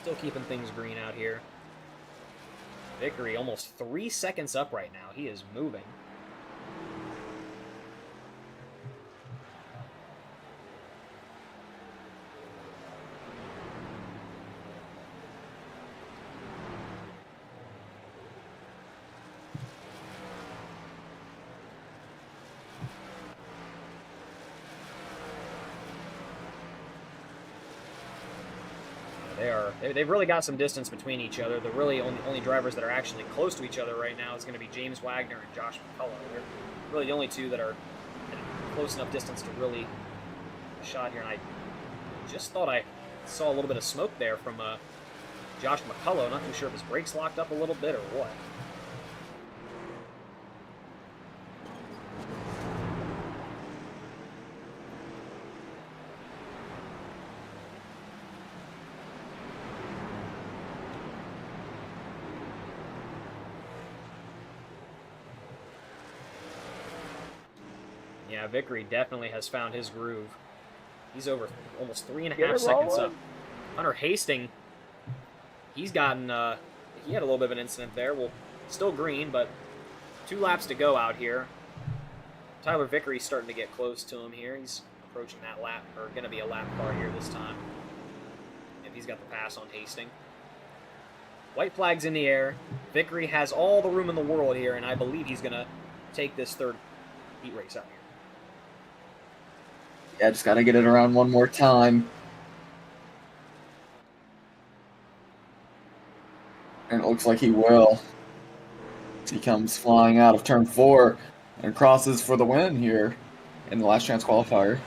Still keeping things green out here. Vickery almost 3 seconds up right now. He is moving. They've really got some distance between each other. The really only drivers that are actually close to each other right now is going to be James Wagner and Josh McCullough. They're really the only two that are at close enough distance to really shot here. And I just thought I saw a little bit of smoke there from Josh McCullough. Not too sure if his brakes locked up a little bit or what. Yeah, Vickery definitely has found his groove. He's over almost 3.5 seconds up. Hunter Hastings, he's gotten, he had a little bit of an incident there. Well, still green, but 2 laps to go out here. Tyler Vickery's starting to get close to him here. He's approaching that lap, or going to be a lap car here this time. If he's got the pass on Hastings. White flag's in the air. Vickery has all the room in the world here, and I believe he's going to take this 3rd heat race out here.
Yeah, just gotta get it around one more time. And it looks like he will. He comes flying out of turn 4 and crosses for the win here in the last chance qualifier.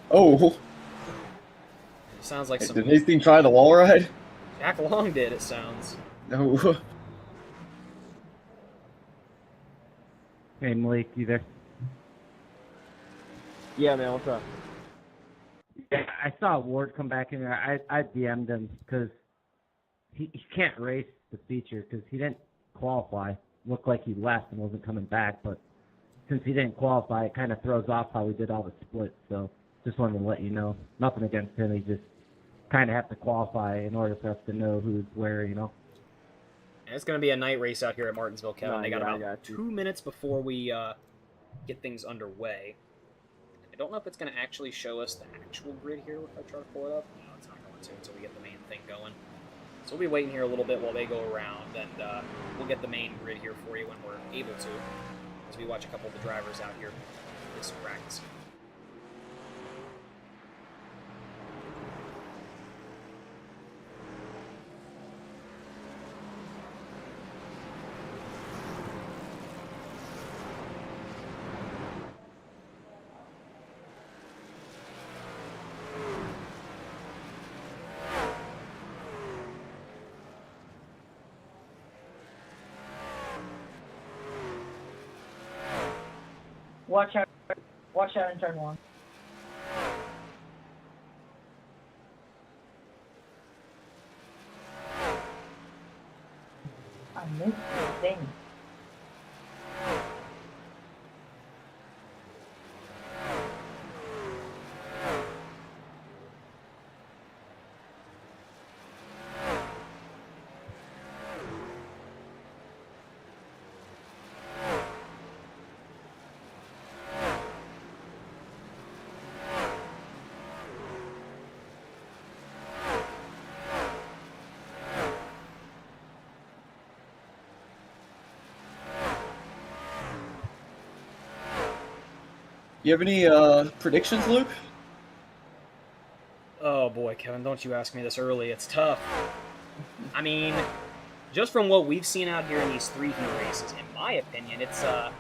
Oh!
Sounds like some...
Did Hastings try the wall ride?
Jack Long did, it sounds.
No.
Hey, Malik, you there?
Yeah, man, what's up?
Yeah, I saw Ward come back in there. I DM'd him because he can't race the feature because he didn't qualify. Looked like he left and wasn't coming back, but since he didn't qualify, it kind of throws off how we did all the splits. So just wanted to let you know. Nothing against him. He just kind of have to qualify in order for us to know who's where, you know.
And it's going to be a night race out here at Martinsville, Kevin.
No,
they got
yeah,
about 2 minutes before we get things underway. I don't know if it's going to actually show us the actual grid here if I try to pull it up. No, it's not going to until we get the main thing going. So we'll be waiting here a little bit while they go around, and we'll get the main grid here for you when we're able to, as we watch a couple of the drivers out here get some practice.
Watch out in turn 1. I missed the thing.
You have any predictions, Luke?
Oh boy, Kevin, don't you ask me this early. It's tough. I mean, just from what we've seen out here in these 3 heat races, in my opinion, it's a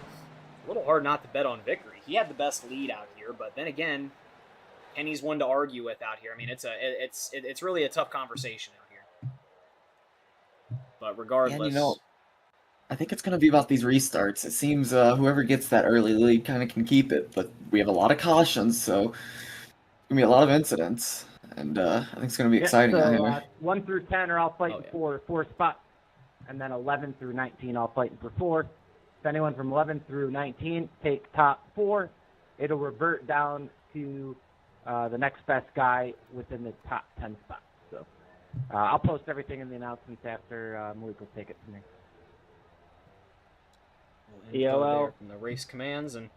little hard not to bet on Vickery. He had the best lead out here, but then again, Kenny's one to argue with out here. I mean, it's really a tough conversation out here. But regardless,
And, you know, I think it's going to be about these restarts. It seems whoever gets that early lead kind of can keep it, but we have a lot of cautions, so it's going to be a lot of incidents, and I think it's going to be exciting.
So 1 through 10 are all fighting
yeah.
for 4 spots, and then 11 through 19 all fighting for 4. If anyone from 11 through 19 take top 4, it'll revert down to the next best guy within the top 10 spots. So I'll post everything in the announcements after Malik will take it from there.
ELL from the race commands, and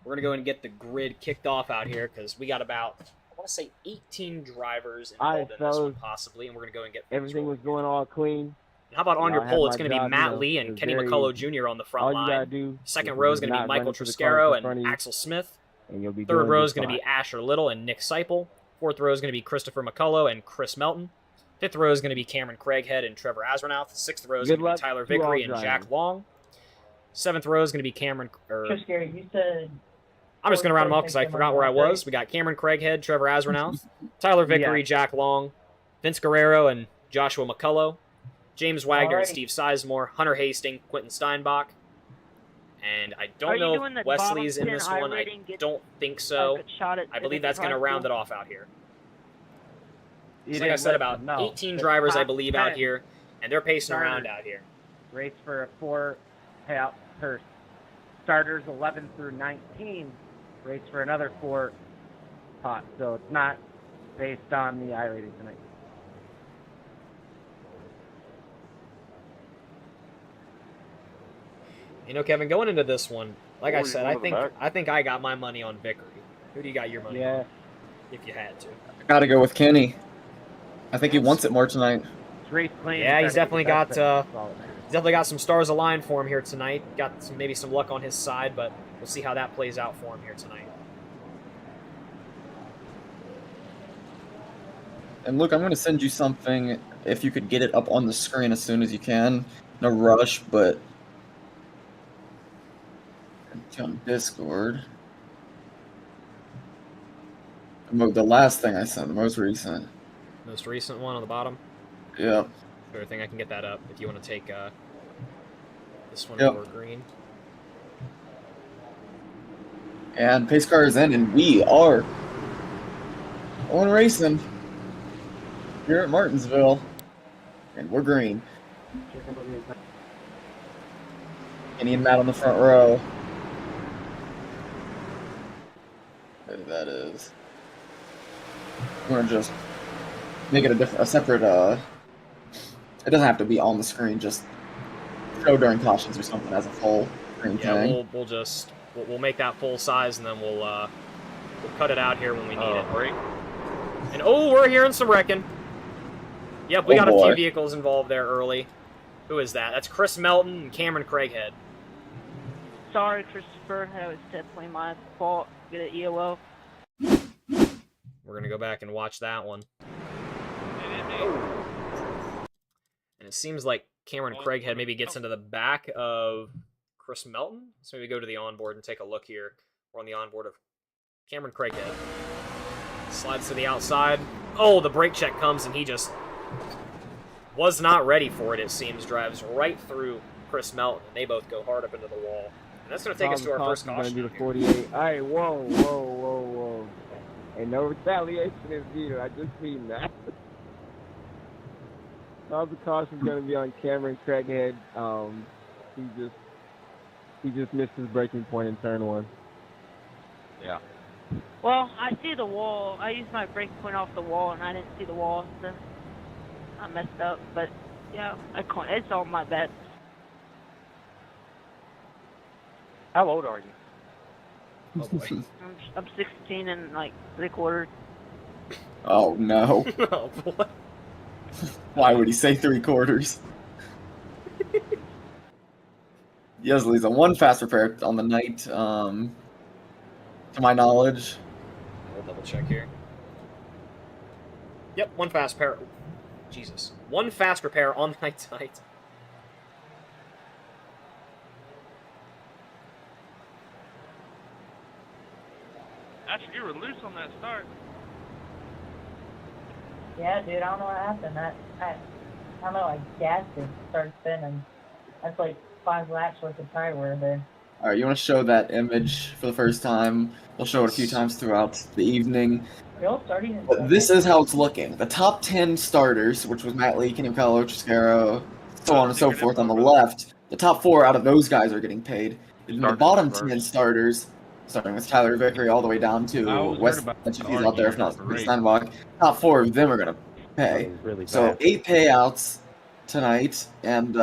we're gonna go and get the grid kicked off out here because we got about, I want to say, 18 drivers involved in this one possibly, and we're gonna go and get
everything was going all clean.
And how about on your
I
poll?
had
It's
my
gonna be
job,
Matt
you know,
Lee
it
and
was
Kenny
very
McCullough
easy.
Jr. on the front
All you gotta
line.
do
Second
is
row is gonna be
not
Michael
run into the cars in
Truscaro
front
and
of you,
Axel Smith.
and you'll be
Third
doing
row
just
is going to be
fine.
Asher Little and Nick Seipel. Fourth row is going to be Christopher McCullough and Chris Melton. Fifth row is going to be Cameron Craighead and Trevor Asrenouth. Sixth row is
Good
going to be
luck
Tyler
to all
Vickery and
drivers.
Jack Long. Seventh row is going to be Cameron.
Just Gary, you said.
I'm just going to round them up because I forgot where I was. We got Cameron Craighead, Trevor Asrenouth, Tyler Vickery,
Yeah.
Jack Long, Vince Guerrero, and Joshua McCullough. James Wagner and
Alrighty.
Steve Sizemore, Hunter Hastings, Quentin Steinbach. And I
Are
don't
you
know
doing the
if Wesley's
bottom
in
10
this
I
one. I
rating gets
don't think so.
like a shot at
I believe
the
that's going to
prize
round
pool?
it off out here.
You
So like I
didn't
said,
listen,
about
no.
18
The
drivers, I
top
believe, out
10
here, and they're pacing
starters
around out here.
race for a 4 payout purse. Starters 11 through 19 race for another 4 pots. So it's not based on the I rating tonight.
You know, Kevin, going into this one, like I
Oh,
said,
you're going to the back?
I think I got my money on Vickery. Who do you got your money
Yeah.
on? If you had to.
Gotta go with Kenny. I think he wants it more tonight.
It's race clean.
Yeah, he's definitely got
That's all that matters.
he's definitely got some stars aligned for him here tonight. Got some, maybe some luck on his side, but we'll see how that plays out for him here tonight.
And look, I'm gonna send you something if you could get it up on the screen as soon as you can. No rush, but it's on Discord. The last thing I sent, the most recent.
Most recent one on the bottom.
Yep.
Sure thing, I can get that up if you want to take this one
Yep.
over green.
And pace car is in, and we are on racing here at Martinsville, and we're green. Kenny and Matt on the front row. There that is. We're gonna just make it a separate. It doesn't have to be on the screen. Just show during cautions or something as a full screen
Yeah,
thing.
we'll make that full size and then we'll cut it out here when we need it.
Break.
And oh, we're hearing some wrecking. Yep, we
Oh,
got a
boy.
few vehicles involved there early. Who is that? That's Chris Melton and Cameron Craighead.
Sorry, Christopher. That was definitely my fault. Get an EOL.
We're gonna go back and watch that one. And it seems like Cameron Craighead maybe gets into the back of Chris Melton. So maybe go to the onboard and take a look here. We're on the onboard of Cameron Craighead. Slides to the outside. Oh, the brake check comes and he just was not ready for it, it seems. Drives right through Chris Melton. And they both go hard up into the wall. And that's going to take us to our first
Going to be
caution.
the 48. All right, whoa. And no retaliation is needed. I just mean that. All the caution's going to be on Cameron Craighead. He just missed his breaking point in turn 1.
Yeah.
Well, I see the wall. I used my brake point off the wall, and I didn't see the wall, so I messed up. But yeah, it's all my bad.
How old are you?
Oh, boy.
I'm 16 and like 3/4.
Oh no!
Oh, boy.
Why would he say 3/4? Yesley's a 1 fast repair on the night, to my knowledge.
We'll double check here. Yep, 1 fast repair. Jesus. 1 fast repair on the night tonight.
Actually, you were loose on that start.
Yeah, dude, I don't know what happened. I don't know, I gassed it, started spinning. That's like 5 laps worth of tire wear there.
Alright, you want to show that image for the first time? We'll show it a few times throughout the evening.
They're all starting in
But this is how it's looking. The top 10 starters, which was Matt Lee, Kenny McCullough, Chiscaro, so on and so forth on the left. The top 4 out of those guys are getting paid. And the bottom 10 starters, starting with Tyler Vickery all the way down
I
to
always
West,
heard about
if
the
he's out there, if not
argument,
Steinbach. Top 4 of them are going to pay.
Really
So
bad.
8 payouts tonight, and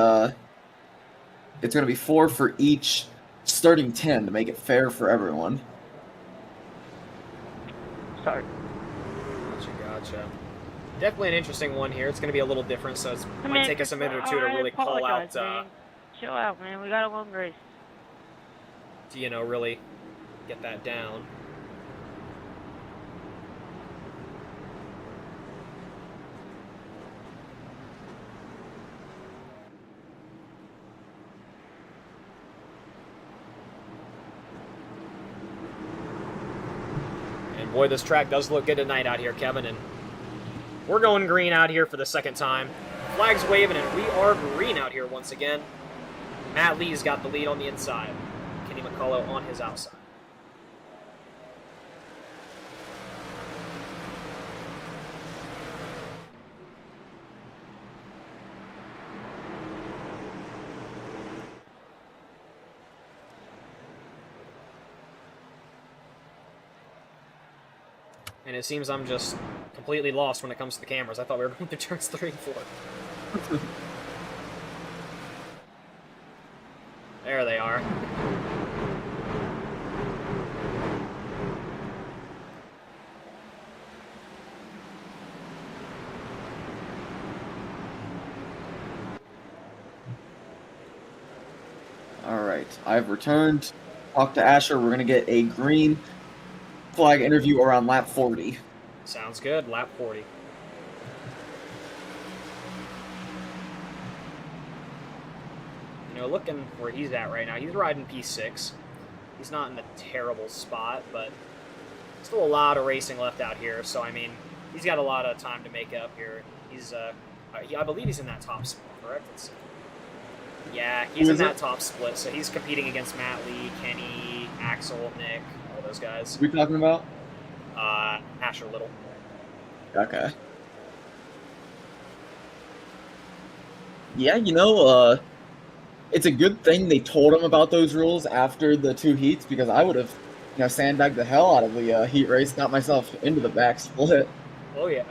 it's going to be 4 for each starting 10 to make it fair for everyone.
Sorry.
Gotcha. Definitely an interesting one here. It's going to be a little different, so it
I
might
mean,
take us a minute or two to
I
really call
apologize,
out,
man. Chill out, man. We got a long race.
to, you know, really get that down. Boy, this track does look good tonight out here, Kevin, and we're going green out here for the second time. Flag's waving, and we are green out here once again. Matt Lee's got the lead on the inside. Kenny McCullough on his outside. And it seems I'm just completely lost when it comes to the cameras. I thought we were going through turns 3 and 4. There they are.
Alright, I've returned. Talk to Asher. We're going to get a green flag interview around lap 40.
Sounds good. Lap 40. You know, looking where he's at right now, he's riding P6. He's not in a terrible spot, but still a lot of racing left out here. So, I mean, he's got a lot of time to make up here. He's, I believe he's in that top split, correct? Let's see. Yeah, he's in that top split, so he's competing against Matt Lee, Kenny, Axel, Nick, all those guys.
Who are we talking about?
Asher Little.
Okay. Yeah, you know, it's a good thing they told him about those rules after the 2 heats, because I would have, you know, sandbagged the hell out of the heat race, got myself into the back split.
Oh, yeah.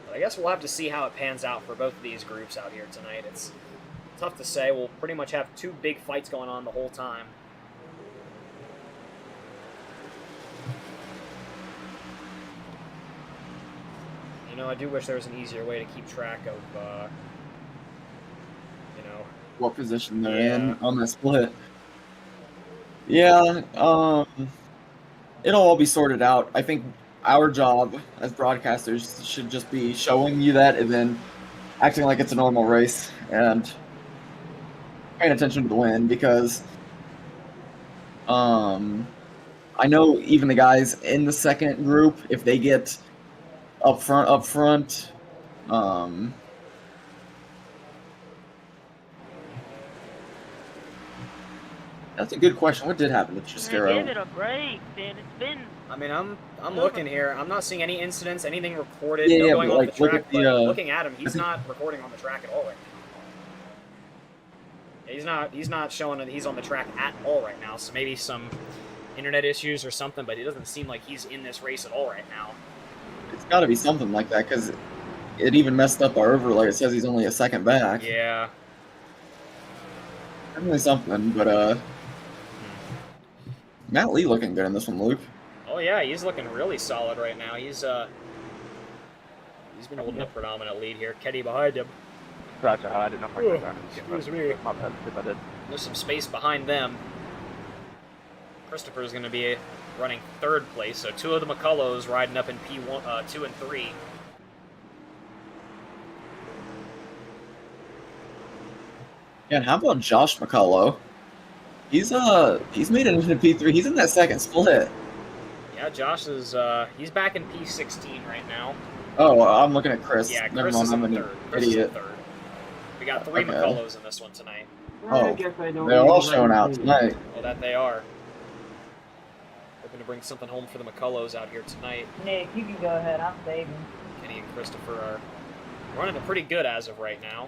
But I guess we'll have to see how it pans out for both of these groups out here tonight. It's tough to say. We'll pretty much have 2 big fights going on the whole time. You know, I do wish there was an easier way to keep track of, you know...
What position they're in on the split. Yeah, it'll all be sorted out. I think our job as broadcasters should just be showing you that and then acting like it's a normal race and paying attention to the win, because I know even the guys in the second group, if they get up front, that's a good question. What did happen to Chiscaro?
Give it a break, man. It's been...
I mean, I'm looking here. I'm not seeing any incidents, anything recorded,
Yeah,
going
but,
off
like,
the
look
track,
at the,
but looking at him, he's not recording on the track at all right now. He's not showing that he's on the track at all right now, so maybe some internet issues or something, but it doesn't seem like he's in this race at all right now.
It's got to be something like that, because it even messed up our overlay. It says he's only a second back.
Yeah.
Definitely something, but Matt Lee looking good in this one, Luke.
Oh yeah, he's looking really solid right now. He's been holding a predominant lead here. Kenny behind him.
Roger, I didn't know if I could.
Excuse me.
My bad, if I did.
There's some space behind them. Christopher's going to be running 3rd place, so 2 of the McCulloughs riding up in P1, 2 and 3.
Yeah, and how about Josh McCullough? He's made it into P3. He's in that second split.
Yeah, Josh is he's back in P16 right now.
Oh, I'm looking at Chris.
Yeah,
Never
Chris
mind,
is
I'm
in
an
3rd. Chris is in
idiot.
3rd. We got 3
Okay.
McCulloughs in this one tonight.
Oh, they're all showing out tonight.
Oh, that they are. Hoping to bring something home for the McCulloughs out here tonight.
Nick, you can go ahead. I'm saving.
Kenny and Christopher are running it pretty good as of right now.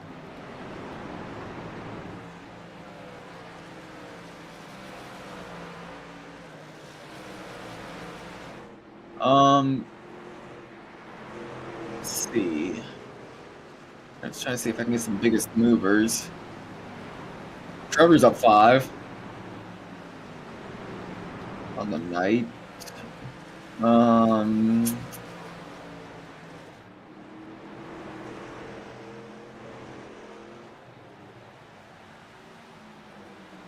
Let's see. Let's try to see if I can get some biggest movers. Trevor's up 5 on the night.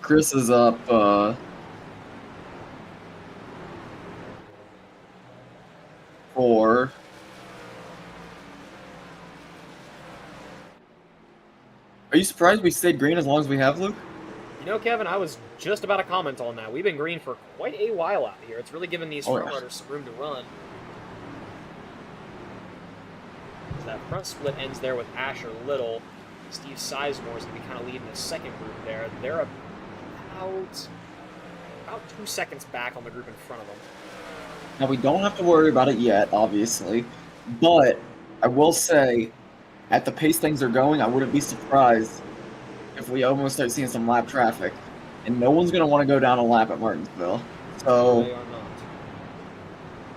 Chris is up 4. Are you surprised we stayed green as long as we have, Luke?
You know, Kevin, I was just about to comment on that. We've been green for quite a while out here. It's really given these front runners some room to run. That front split ends there with Asher Little. Steve Sizemore is going to be kind of leading the second group there. They're about 2 seconds back on the group in front of them.
Now, we don't have to worry about it yet, obviously, but I will say, at the pace things are going, I wouldn't be surprised if we almost start seeing some lap traffic. And no one's going to want to go down a lap at Martinsville. So,
They are not.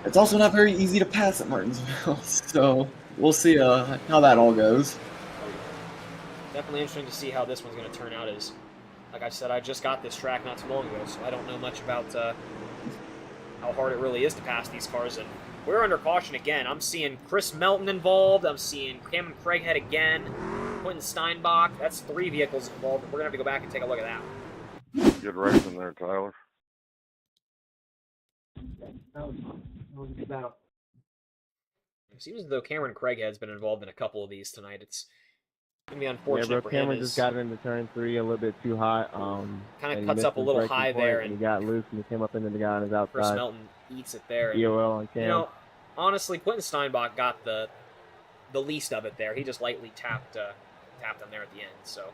it's also not very easy to pass at Martinsville. So, we'll see how that all goes.
Definitely interesting to see how this one's going to turn out. As, like I said, I just got this track not too long ago, so I don't know much about how hard it really is to pass these cars. And we're under caution again. I'm seeing Chris Melton involved. I'm seeing Cameron Craighead again. Quentin Steinbach. That's 3 vehicles involved. We're going to have to go back and take a look at that.
Good racing there, Tyler.
It seems as though Cameron Craighead's been involved in a couple of these tonight. It's going to be unfortunate
Yeah,
for
bro, Cameron
him.
just got into turn 3 a little bit too high.
Kind of cuts up a little high there,
and
and
he got loose and he came up into the guy on his outside.
Chris Melton eats it there. And,
EOL on Cam.
you know, honestly, Quentin Steinbach got the least of it there. He just lightly tapped him there at the end, so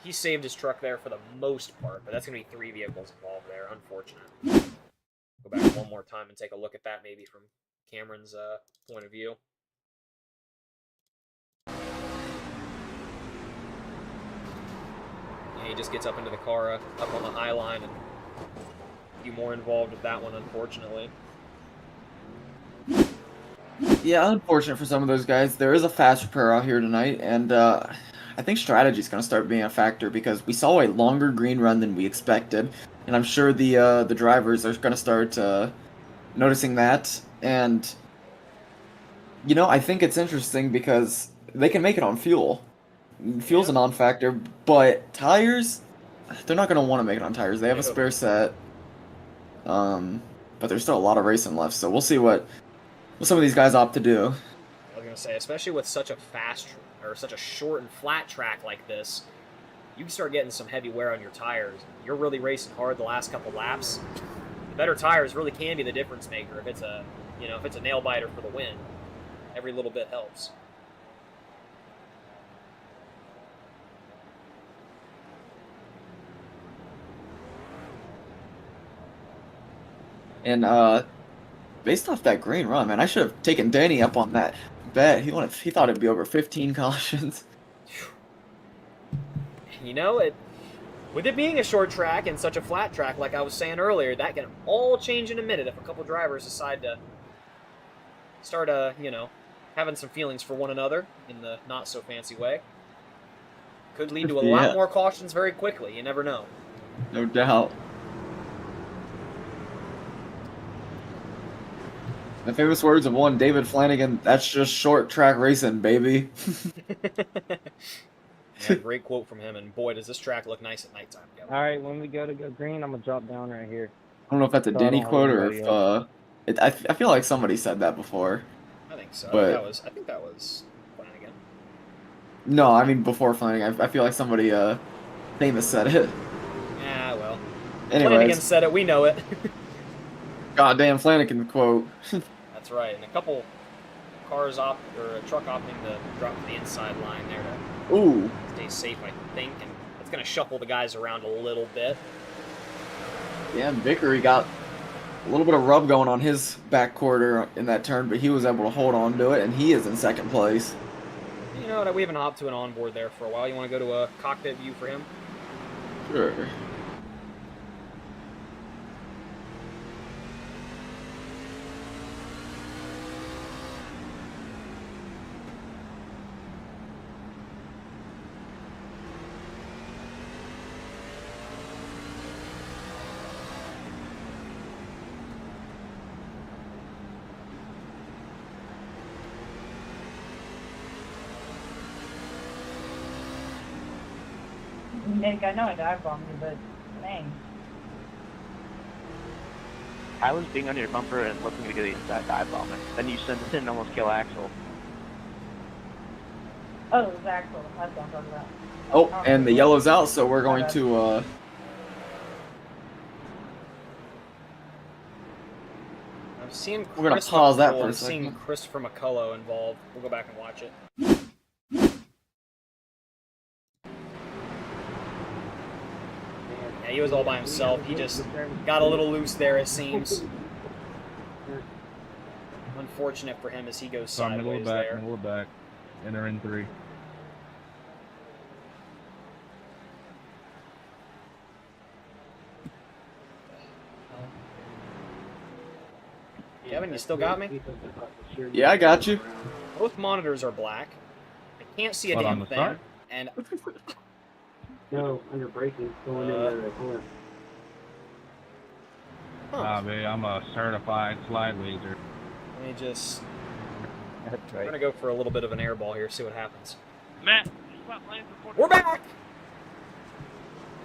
he saved his truck there for the most part, but that's going to be 3 vehicles involved there. Unfortunate. Go back one more time and take a look at that maybe from Cameron's point of view. Yeah, he just gets up into the car, up on the high line, and a few more involved with that one, unfortunately.
Yeah, unfortunate for some of those guys. There is a fast repair out here tonight, and I think strategy is going to start being a factor because we saw a longer green run than we expected, and I'm sure the drivers are going to start noticing that. And you know, I think it's interesting because they can make it on fuel. Fuel's a non-factor, but tires, they're not going to want to make it on tires. They have a spare set, but there's still a lot of racing left, so we'll see what some of these guys opt to do.
I was gonna say, especially with such a fast or such a short and flat track like this, you can start getting some heavy wear on your tires. You're really racing hard the last couple laps. The better tires really can be the difference maker. If it's a nail biter for the win, every little bit helps.
And based off that green run, man, I should have taken Danny up on that bet. He thought it'd be over 15 cautions.
You know, with it being a short track and such a flat track, like I was saying earlier, that can all change in a minute if a couple drivers decide to start, having some feelings for one another in the not-so-fancy way. Could lead to a lot more cautions very quickly. You never know.
No doubt. The famous words of one David Flanagan, that's just short track racing, baby.
Yeah, great quote from him, and boy, does this track look nice at nighttime.
All right, when we go green, I'm gonna drop down right here.
I don't know if that's a Denny quote or if I feel like somebody said that before.
I think so.
But
I think that was Flanagan.
No, I mean before Flanagan. I feel like somebody famous said it.
Yeah, well.
Anyways.
Flanagan said it. We know it.
Goddamn Flanagan quote.
That's right, and a couple cars a truck opting to drop to the inside line there to stay safe, I think, and it's going to shuffle the guys around a little bit.
Yeah, and Vickery got a little bit of rub going on his back quarter in that turn, but he was able to hold on to it, and he is in second place.
You know what, we haven't hopped to an onboard there for a while. You want to go to a cockpit view for him?
Sure.
Nick, I know I dive bombed you, but dang.
I was being under your bumper and looking to get the inside dive bomber. Then you sent it in and almost kill Axel.
Oh, it was Axel. That's what I'm talking about.
Oh, and the yellow's out, so we're going to,
I'm seeing
we're gonna
Chris
pause that
McCullough.
for a
I'm seeing
second.
Christopher McCullough involved. We'll go back and watch it. Yeah, he was all by himself. He just got a little loose there, it seems. Unfortunate for him as he goes
So
sideways there.
middle of back. Enter in 3.
Kevin, you still got me?
Yeah, I got you.
Both monitors are black. I can't see a
What, on
damn
the
thing.
start?
And
No, under braking, going into the corner.
Nah, babe, I'm a certified slide laser.
let me just...
That's
We're
right.
gonna go for a little bit of an airball here, see what happens.
Matt, stop playing for
We're back!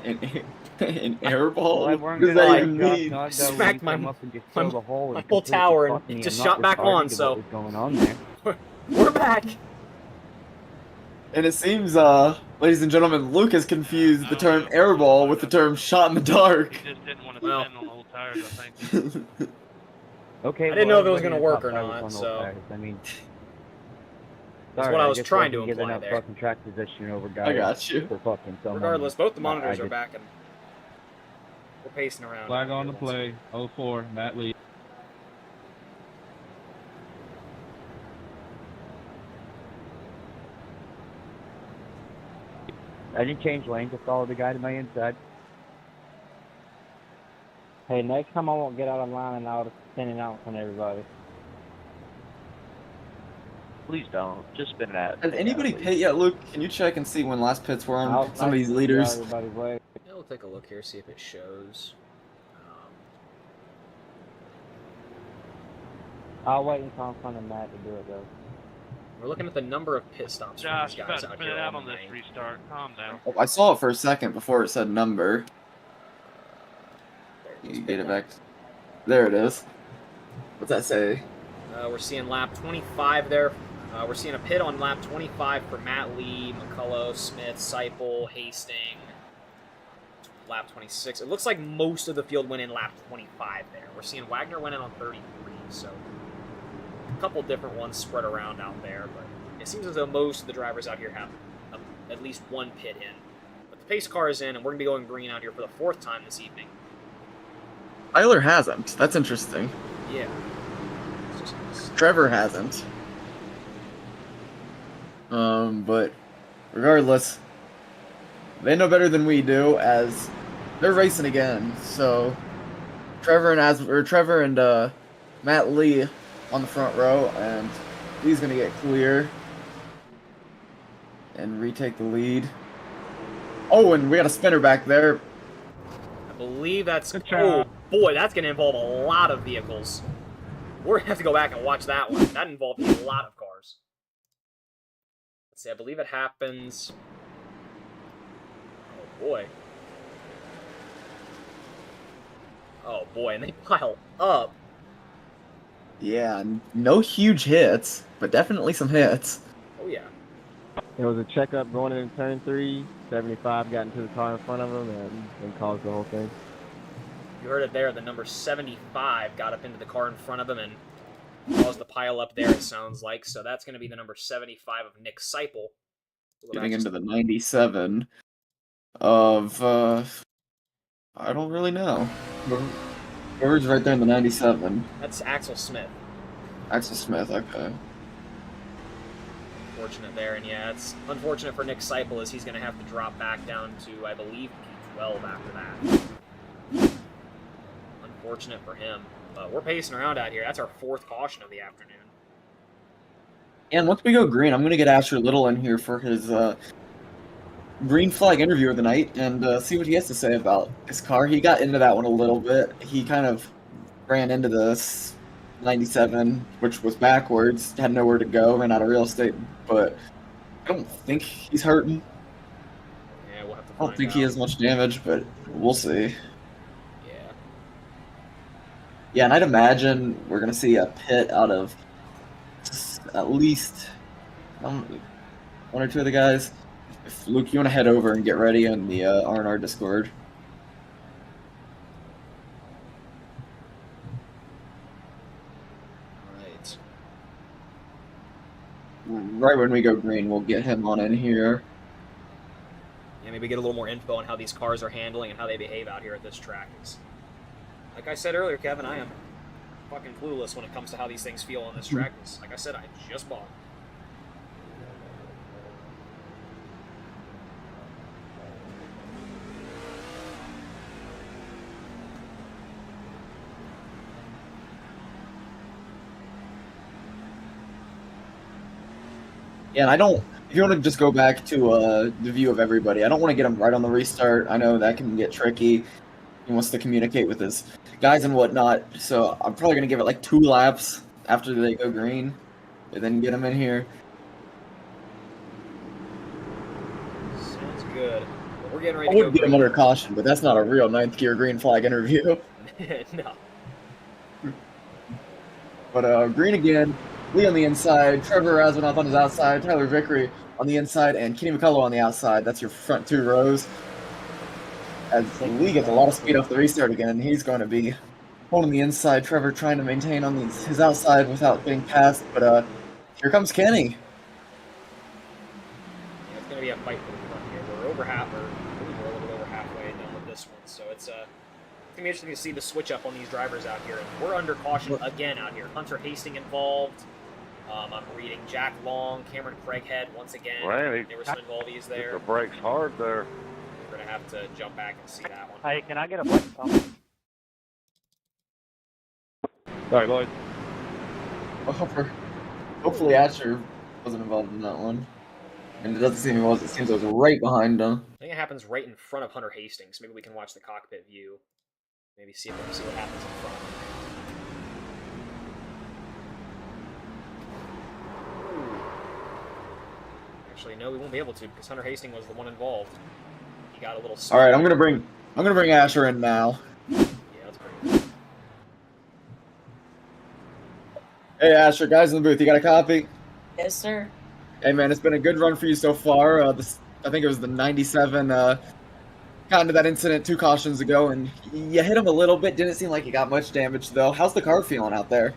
An airball?
Well,
What does that even mean?
Smacked my whole tower and it just shot back on, so...
What was going on there?
We're back!
And it seems, ladies and gentlemen, Luke has confused the term airball with the term shot in the dark.
He just didn't want to spin on the old tires, I think.
Okay.
I didn't know if it was
everybody
gonna
in the
work or
top five was
not,
on
so-
those tires. I mean,
That's
sorry,
what I was
just
trying to
wasn't giving
imply
up
there.
fucking track position over guys
I got you.
for fucking someone.
Regardless, both the
I
monitors are
just-
back and we're pacing around.
Flag on the play. 04, Matt Lee.
I didn't change lanes. I followed the guy to my inside. Hey, next time I won't get out of line and out spinning out on everybody.
Please don't. Just spin it out.
Has anybody pit yet, Luke? Can you check and see when last pits were on some of these leaders?
Everybody's way.
Yeah, we'll take a look here, see if it shows.
I'll wait until I'm in front of Matt to do it though.
We're looking at the number of pit stops for
Josh,
these
you're about
guys
to
out
spin
here
it out
on
on
the
this
main.
restart. Calm down.
Oh, I saw it for a second before it said number. You get it back. There it is. What's that say?
We're seeing lap 25 there. We're seeing a pit on lap 25 for Matt Lee, McCullough, Smith, Seipel, Hastings. Lap 26. It looks like most of the field went in lap 25 there. We're seeing Wagner went in on 33, so a couple different ones spread around out there, but it seems as though most of the drivers out here have at least one pit in. But the pace car is in, and we're going to be going green out here for the 4th time this evening.
Tyler hasn't. That's interesting.
Yeah.
Trevor hasn't. But regardless, they know better than we do, as they're racing again. So Trevor and Matt Lee on the front row, and Lee's gonna get clear and retake the lead. Oh, and we got a spinner back there.
I believe that's... Oh, boy, that's going to involve a lot of vehicles. We're going to have to go back and watch that one. That involved a lot of cars. Let's see, I believe it happens... Oh, boy. Oh, boy, and they pile up.
Yeah, no huge hits, but definitely some hits.
Oh, yeah.
There was a checkup going into turn 3. 75 got into the car in front of him and caused the whole thing.
You heard it there. The number 75 got up into the car in front of him and caused the pile up there, it sounds like. So that's going to be the number 75 of Nick Seipel.
Getting into the 97 of, I don't really know. Whoever's right there in the 97.
That's Axel Smith.
Axel Smith, okay.
Fortunate there, and yeah, it's unfortunate for Nick Seipel as he's going to have to drop back down to, I believe, P12 after that. Unfortunate for him. But we're pacing around out here. That's our 4th caution of the afternoon.
And once we go green, I'm going to get Asher Little in here for his green flag interview of the night and see what he has to say about his car. He got into that one a little bit. He kind of ran into this 97, which was backwards, had nowhere to go, ran out of real estate, but I don't think he's hurting.
Yeah, we'll have to
I don't think he has much damage, but we'll see.
Yeah.
Yeah, and I'd imagine we're going to see a pit out of at least one or two of the guys. If Luke, you want to head over and get ready on the R&R Discord.
Alright.
Right when we go green, we'll get him on in here.
Yeah, maybe get a little more info on how these cars are handling and how they behave out here at this track. 'Cause, like I said earlier, Kevin, I am fucking clueless when it comes to how these things feel on this track. 'Cause, like I said, I just bought.
Yeah, and I don't. If you want to just go back to the view of everybody, I don't want to get him right on the restart. I know that can get tricky. He wants to communicate with his guys and whatnot, so I'm probably gonna give it like 2 laps after they go green, and then get him in here.
Sounds good. Well, we're getting ready
I
to go
would get him
green.
under caution, but that's not a real 9th gear green flag interview.
No.
But green again. Lee on the inside, Trevor Razanoff on his outside, Tyler Vickery on the inside, and Kenny McCullough on the outside. That's your front 2 rows. As Lee gets a lot of speed off the restart again, he's going to be holding the inside. Trevor trying to maintain on his outside without getting past, but here comes Kenny.
Yeah, it's going to be a fight for the front here. We're over half, or I believe we're a little bit over halfway done with this one, so it's going to be interesting to see the switch up on these drivers out here. And we're under caution again out here. Hunter Hastings involved. I'm reading Jack Long, Cameron Craighead once again.
Randy,
There were some involvees there.
the brakes hard there.
We're going to have to jump back and see that one.
Hey, can I get a break?
Sorry, Lloyd.
Hopefully Asher wasn't involved in that one. And it doesn't seem he was. It seems it was right behind him.
I think it happens right in front of Hunter Hastings. Maybe we can watch the cockpit view. Maybe see what happens in front. Actually, no, we won't be able to because Hunter Hastings was the one involved. He got a little.
All right, I'm gonna bring Asher in now.
Yeah, let's bring him.
Hey Asher, guys in the booth, you got a copy?
Yes, sir.
Hey man, it's been a good run for you so far. I think it was the 97. Got into that incident 2 cautions ago, and you hit him a little bit. Didn't seem like you got much damage though. How's the car feeling out there?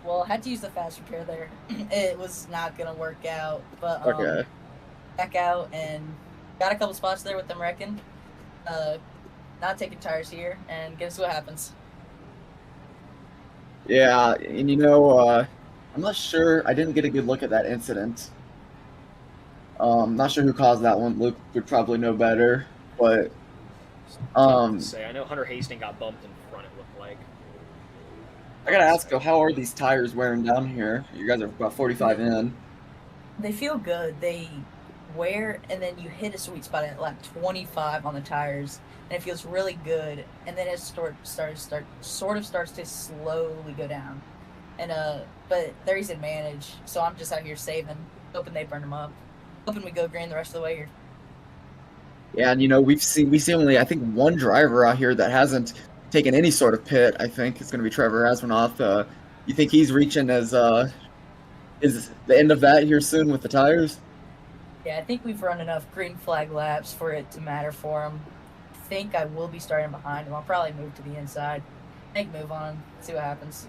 Well, I had to use the fast repair there. It was not gonna work out, but
Okay.
back out and got a couple spots there with them wrecking. Not taking tires here, and guess what happens.
Yeah, and you know, I'm not sure. I didn't get a good look at that incident. Not sure who caused that one. Luke would probably know better, but
Say, I know Hunter Hastings got bumped in front. It looked like.
I gotta ask though, how are these tires wearing down here? You guys are about 45 in.
They feel good. They wear, and then you hit a sweet spot at lap 25 on the tires, and it feels really good. And then it sort of starts to slowly go down. And but they're easy to manage, so I'm just out here saving, hoping they burn them up, hoping we go green the rest of the way here.
Yeah, and you know, we see only I think 1 driver out here that hasn't taken any sort of pit. I think it's going to be Trevor Asmanoff. You think he's reaching as is the end of that here soon with the tires?
Yeah, I think we've run enough green flag laps for it to matter for him. I think I will be starting behind him. I'll probably move to the inside. Make a move on him, see what happens.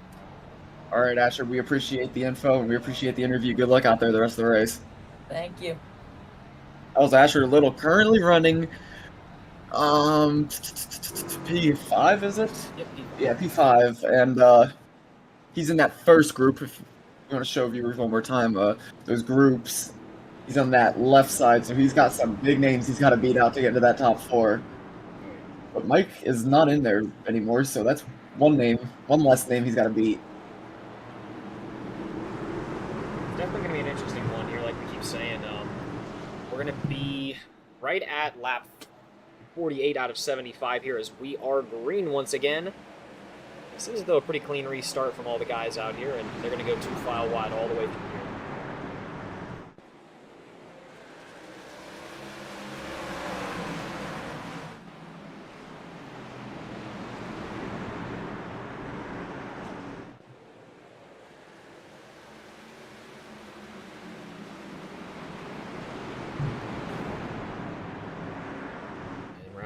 All right, Asher, we appreciate the info and we appreciate the interview. Good luck out there the rest of the race.
Thank you.
That was Asher Little, currently running P5, is it?
Yep.
Yeah, P5, and he's in that first group. If you want to show viewers one more time, those groups, he's on that left side, so he's got some big names he's got to beat out to get into that top 4. But Mike is not in there anymore, so that's one less name he's got to beat.
Definitely going to be an interesting one here, like we keep saying. We're going to be right at lap 48 out of 75 here as we are green once again. This is, though, a pretty clean restart from all the guys out here, and they're going to go 2 file wide all the way through here.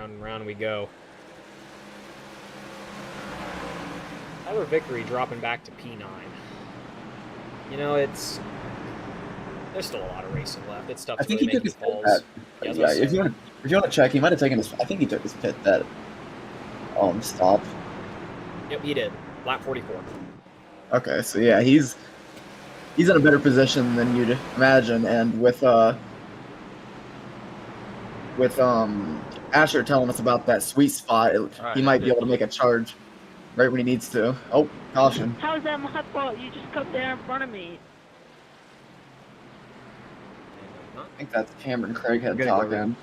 round and round we go. Tyler Vickery dropping back to P9. You know, there's still a lot of racing left. It's tough
I
to
think
really
he
make
took
any
his pit
calls.
that.
Yeah,
If you want to check, he might have taken his. I think he took his pit that stop.
Yep, he did. Lap 44.
Okay, so yeah, he's in a better position than you'd imagine, and with Asher telling us about that sweet spot, he might be able to make a charge right when he needs to. Oh, caution!
How is that my fault? You just cut there in front of me.
I think that's Cameron Craighead
Good,
talking.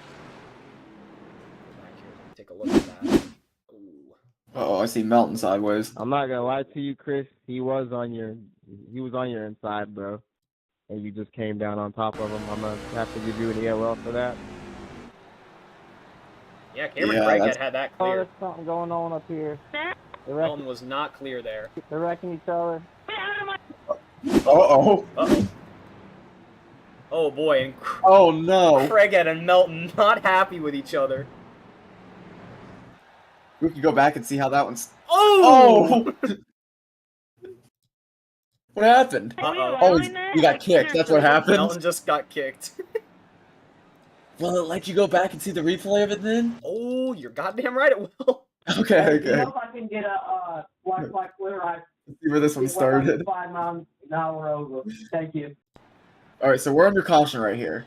Take a look at that.
Oh, I see Melton sideways.
I'm not gonna lie to you, Chris. He was on your inside, bro, and you just came down on top of him. I'm gonna have to give you an ELL for that.
Yeah, Cameron Craighead had that
Oh,
clear.
there's something going on up here.
Melton was not clear there.
They're wrecking each other.
Uh-oh.
Uh-oh. Oh, boy. And
Oh, no.
Craighead and Melton not happy with each other.
We could go back and see how that one's...
Oh!
What happened?
Uh-oh.
Oh, you got kicked. That's what happened?
Melton just got kicked.
Will it let you go back and see the replay of it then?
Oh, you're goddamn right it will.
Okay,
You know
okay.
if I can get a Wi-Fi clear, I
Let's see where this one started.
5 miles an hour over. Thank you.
Alright, so we're under caution right here.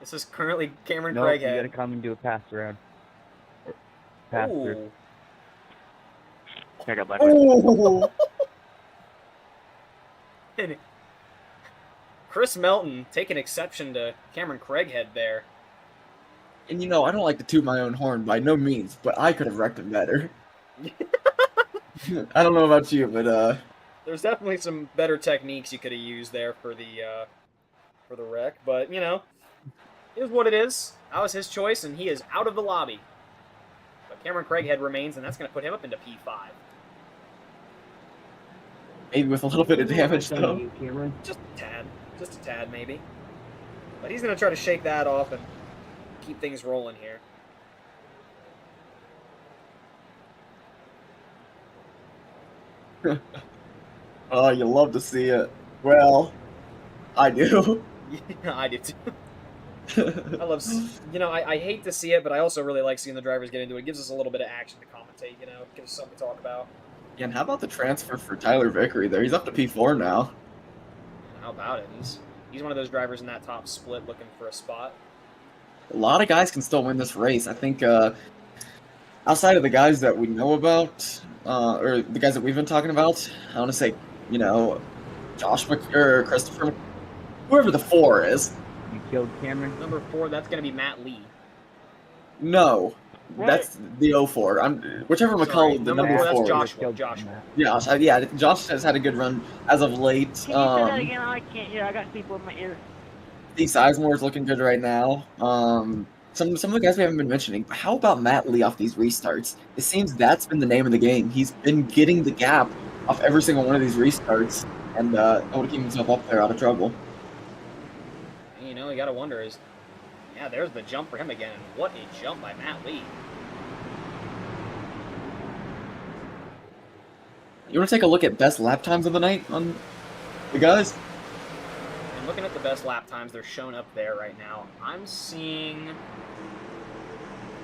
This is currently Cameron
No, you
Craighead.
gotta come and do a pass around. Pass through.
Ooh.
I got black.
Oh!
And Chris Melton taking exception to Cameron Craighead there.
And you know, I don't like to toot my own horn by no means, but I could have wrecked him better. I don't know about you, but
There's definitely some better techniques you could have used there for the wreck, but you know, it is what it is. That was his choice, and he is out of the lobby. But Cameron Craighead remains, and that's going to put him up into P5.
maybe with a little bit of damage though.
Just a tad maybe. But he's going to try to shake that off and keep things rolling here.
Oh, you love to see it. Well, I do.
Yeah, I do too. I love, you know, I hate to see it, but I also really like seeing the drivers get into it. It gives us a little bit of action to commentate, you know, it gives us something to talk about.
Yeah, and how about the transfer for Tyler Vickery there? He's up to P4 now.
How about it? He's one of those drivers in that top split looking for a spot.
A lot of guys can still win this race. I think outside of the guys that we know about, or the guys that we've been talking about, I want to say, you know, or Christopher, whoever the 4 is.
You killed Cameron?
Number 4, that's going to be Matt Lee.
No,
What?
that's the 04. Whichever
Sorry,
McCullough, the
number
number
4,
4.
that's Joshua.
Yeah, Josh has had a good run as of late.
Can you say that again? I can't hear. I got people in my ear.
Steve Sizemore is looking good right now. Some of the guys we haven't been mentioning. But how about Matt Lee off these restarts? It seems that's been the name of the game. He's been getting the gap off every single one of these restarts, and able to keep himself up there out of trouble.
You know, you got to wonder is, yeah, there's the jump for him again. And what a jump by Matt Lee.
You want to take a look at best lap times of the night on the guys?
And looking at the best lap times, they're shown up there right now. I'm seeing,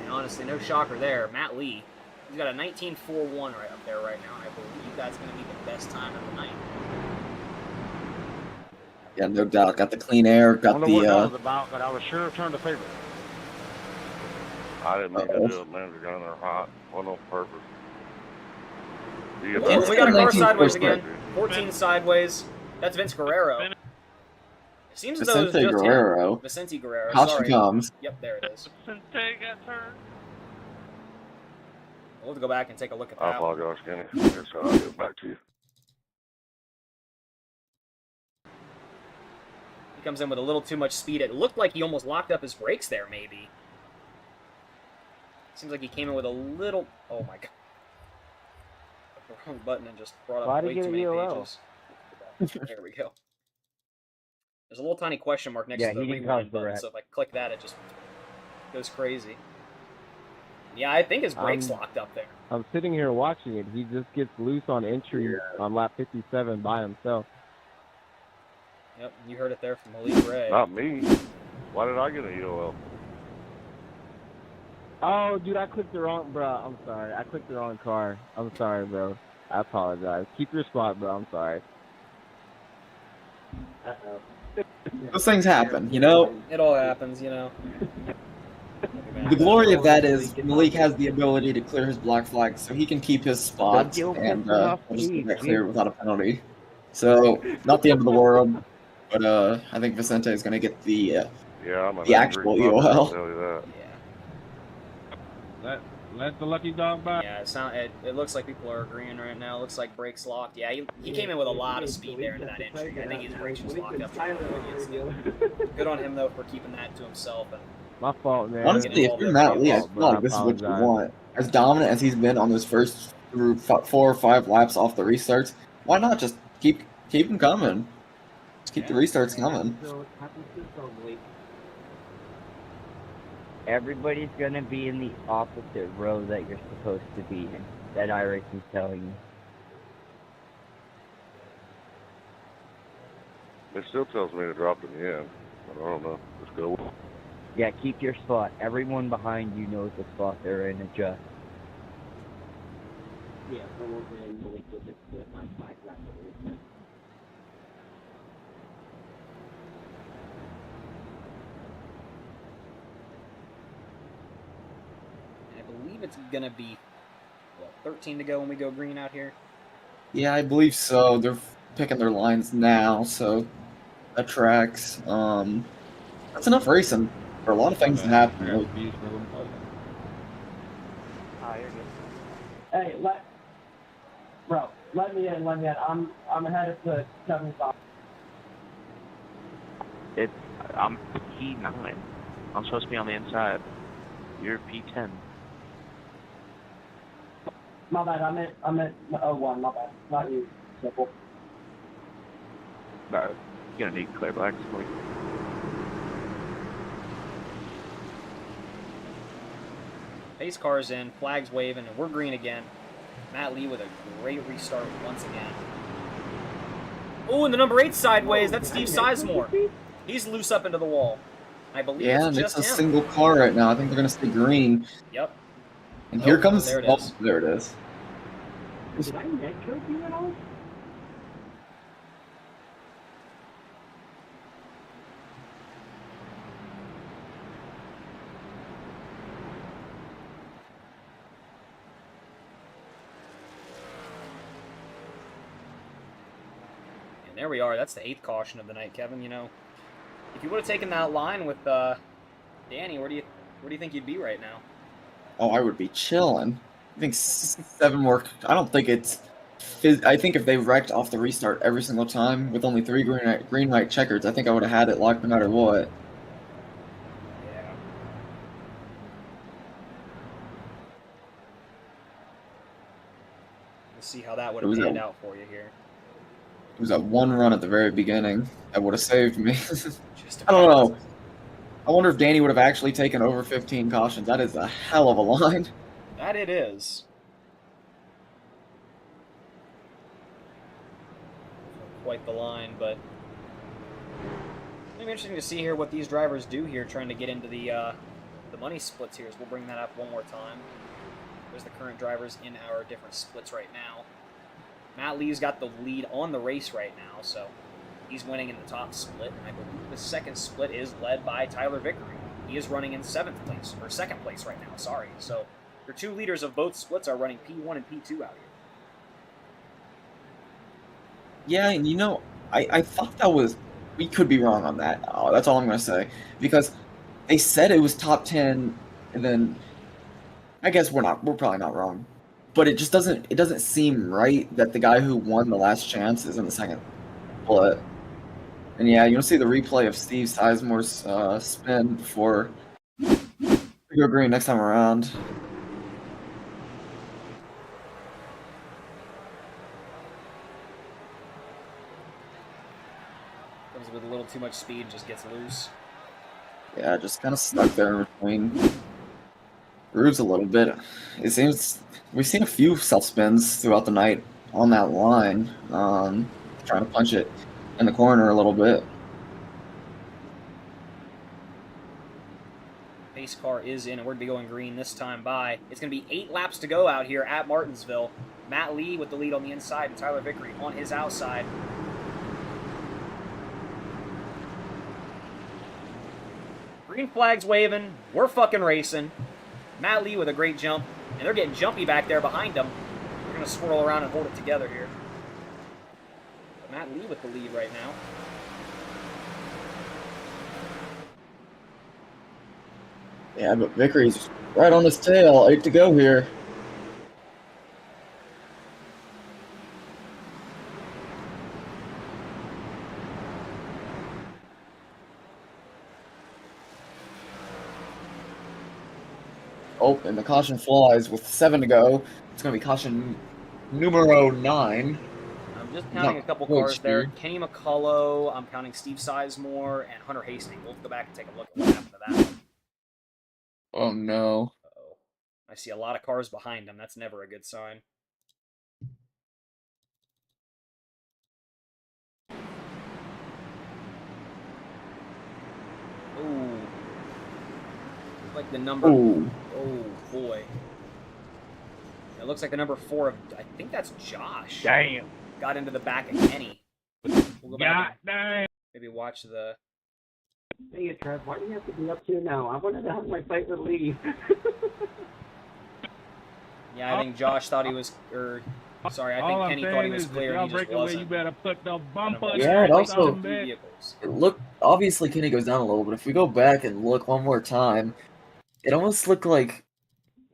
and honestly, no shocker there. Matt Lee, he's got a 19.41 right up there right now. I believe that's going to be the best time of the night.
Yeah, no doubt. Got the clean air. Got
I don't know what that
the.
was about, but I was sure turned the favorite.
I didn't mean to do it, man. They're down there hot. Wasn't on purpose. Do you
Oh, we got a car
19
sideways
first
again.
part.
14 sideways. That's Vince Guerrero. It seems as though it's
Vicente
just
Guerrero.
him. Vicente Guerrero.
Caution
Sorry.
comes.
Yep, there it is.
Vicente got turned.
We'll have to go back and take a look at
I
that.
apologize, Kenny. Here's how I'll get back to you.
He comes in with a little too much speed. It looked like he almost locked up his brakes there, maybe. Seems like he came in with a little... Oh, my God. The wrong button and just brought up
Why'd he
way
get
too
a
many
EOL?
pages. There we go. There's a little tiny question mark next
Yeah,
to the
he didn't
rewind
cause the
button,
wreck.
so if I click that, it just goes crazy. Yeah, I think his brake's locked up there.
I'm sitting here watching it. He just gets loose on entry on lap 57 by himself.
Yep, you heard it there from Malik Ray.
Not me. Why did I get an EOL?
Oh, dude, I clicked the wrong, bro. I'm sorry. I clicked the wrong car. I'm sorry, bro. I apologize. Keep your spot, bro. I'm sorry.
Those things happen, you know?
It all happens, you know.
The glory of that is Malik has the ability to clear his black flag, so he can keep his spot and just get clear without a penalty. So, not the end of the world, but I think Vicente is going to get the actual EOL.
I'll tell you that.
Let the lucky dog by.
Yeah, it looks like people are agreeing right now. It looks like brakes locked. Yeah, he came in with a lot of speed there into that entry. I think his brakes was locked up. Good on him, though, for keeping that to himself. And
my fault, man.
Honestly, if you're Matt Lee, I feel like this is what you want. As dominant as he's been on those first 4 or 5 laps off the restarts, why not just keep him coming? Just keep the restarts coming.
Everybody's gonna be in the opposite row that you're supposed to be in. That iRacing's telling you.
It still tells me to drop in the end, but I don't know. Let's go.
Yeah, keep your spot. Everyone behind you knows the spot they're in. Adjust. Yeah,
I believe it's gonna be 13 to go when we go green out here.
Yeah, I believe so. They're picking their lines now, so that tracks. That's enough racing for a lot of things to happen.
Hey, let me in. I'm headed to 75.
I'm P9. I'm supposed to be on the inside. You're P10.
My bad. I meant 01. My bad. Not you. Simple.
You're gonna need clear blacks.
Pace car's in, flags waving, and we're green again. Matt Lee with a great restart once again. Oh, and the number 8 sideways. That's Steve Sizemore. He's loose up into the wall. I believe it's just
it's a
him.
single car right now. I think they're going to stay green.
Yep.
And here comes...
There it is.
Oh, there it is.
Did I netcode you at all?
And there we are. That's the 8th caution of the night, Kevin. You know, if you would have taken that line with Danny, where do you think you'd be right now?
Oh, I would be chilling. I think 7 more... I don't think it's... I think if they wrecked off the restart every single time with only 3 green, white checkers, I think I would have had it locked no matter what.
Yeah. Let's see how that would have panned out for you here.
It was that one run at the very beginning that would have saved me. I don't know. I wonder if Danny would have actually taken over 15 cautions. That is a hell of a line.
That it is. Quite the line, but it'll be interesting to see here what these drivers do here, trying to get into the money splits here. So we'll bring that up one more time. There's the current drivers in our different splits right now. Matt Lee's got the lead on the race right now, so he's winning in the top split. And I believe the second split is led by Tyler Vickery. He is running in 7th place, or 2nd place right now, sorry. So your 2 leaders of both splits are running P1 and P2 out here.
Yeah, and you know, I thought that was... We could be wrong on that. Oh, that's all I'm going to say. Because they said it was top 10, and then... I guess we're probably not wrong. But it just doesn't seem right that the guy who won the last chance is in the second split. And yeah, you'll see the replay of Steve Sizemore's spin before we go green next time around.
Comes with a little too much speed, just gets loose.
Yeah, just kind of stuck there in between. grooves a little bit. It seems we've seen a few self spins throughout the night on that line, trying to punch it in the corner a little bit.
Pace car is in, and we're going to be going green this time by. It's going to be 8 laps to go out here at Martinsville. Matt Lee with the lead on the inside, and Tyler Vickery on his outside. Green flag's waving. We're fucking racing. Matt Lee with a great jump, and they're getting jumpy back there behind them. They're going to swirl around and hold it together here. But Matt Lee with the lead right now.
Yeah, but Vickery's right on his tail. 8 to go here. Oh, and the caution flies with 7 to go. It's going to be caution numero 9.
I'm just counting a couple cars there. Kenny McCullough, I'm counting Steve Sizemore, and Hunter Hastings. We'll go back and take a look at what happened to that one.
Oh, no.
Uh-oh. I see a lot of cars behind him. That's never a good sign. Ooh. Like the number...
Ooh.
Oh, boy. It looks like the number 4 of... I think that's Josh.
Damn.
Got into the back of Kenny. We'll go back and maybe watch the...
Hey, Trev, what do you have to be up to now? I wanted to have my fight with Lee.
Yeah, I think Josh thought he was... Sorry, I think Kenny thought he was clear and he just wasn't.
You better put the bumper.
Yeah, it also... It looked... Obviously, Kenny goes down a little, but if we go back and look one more time, it almost looked like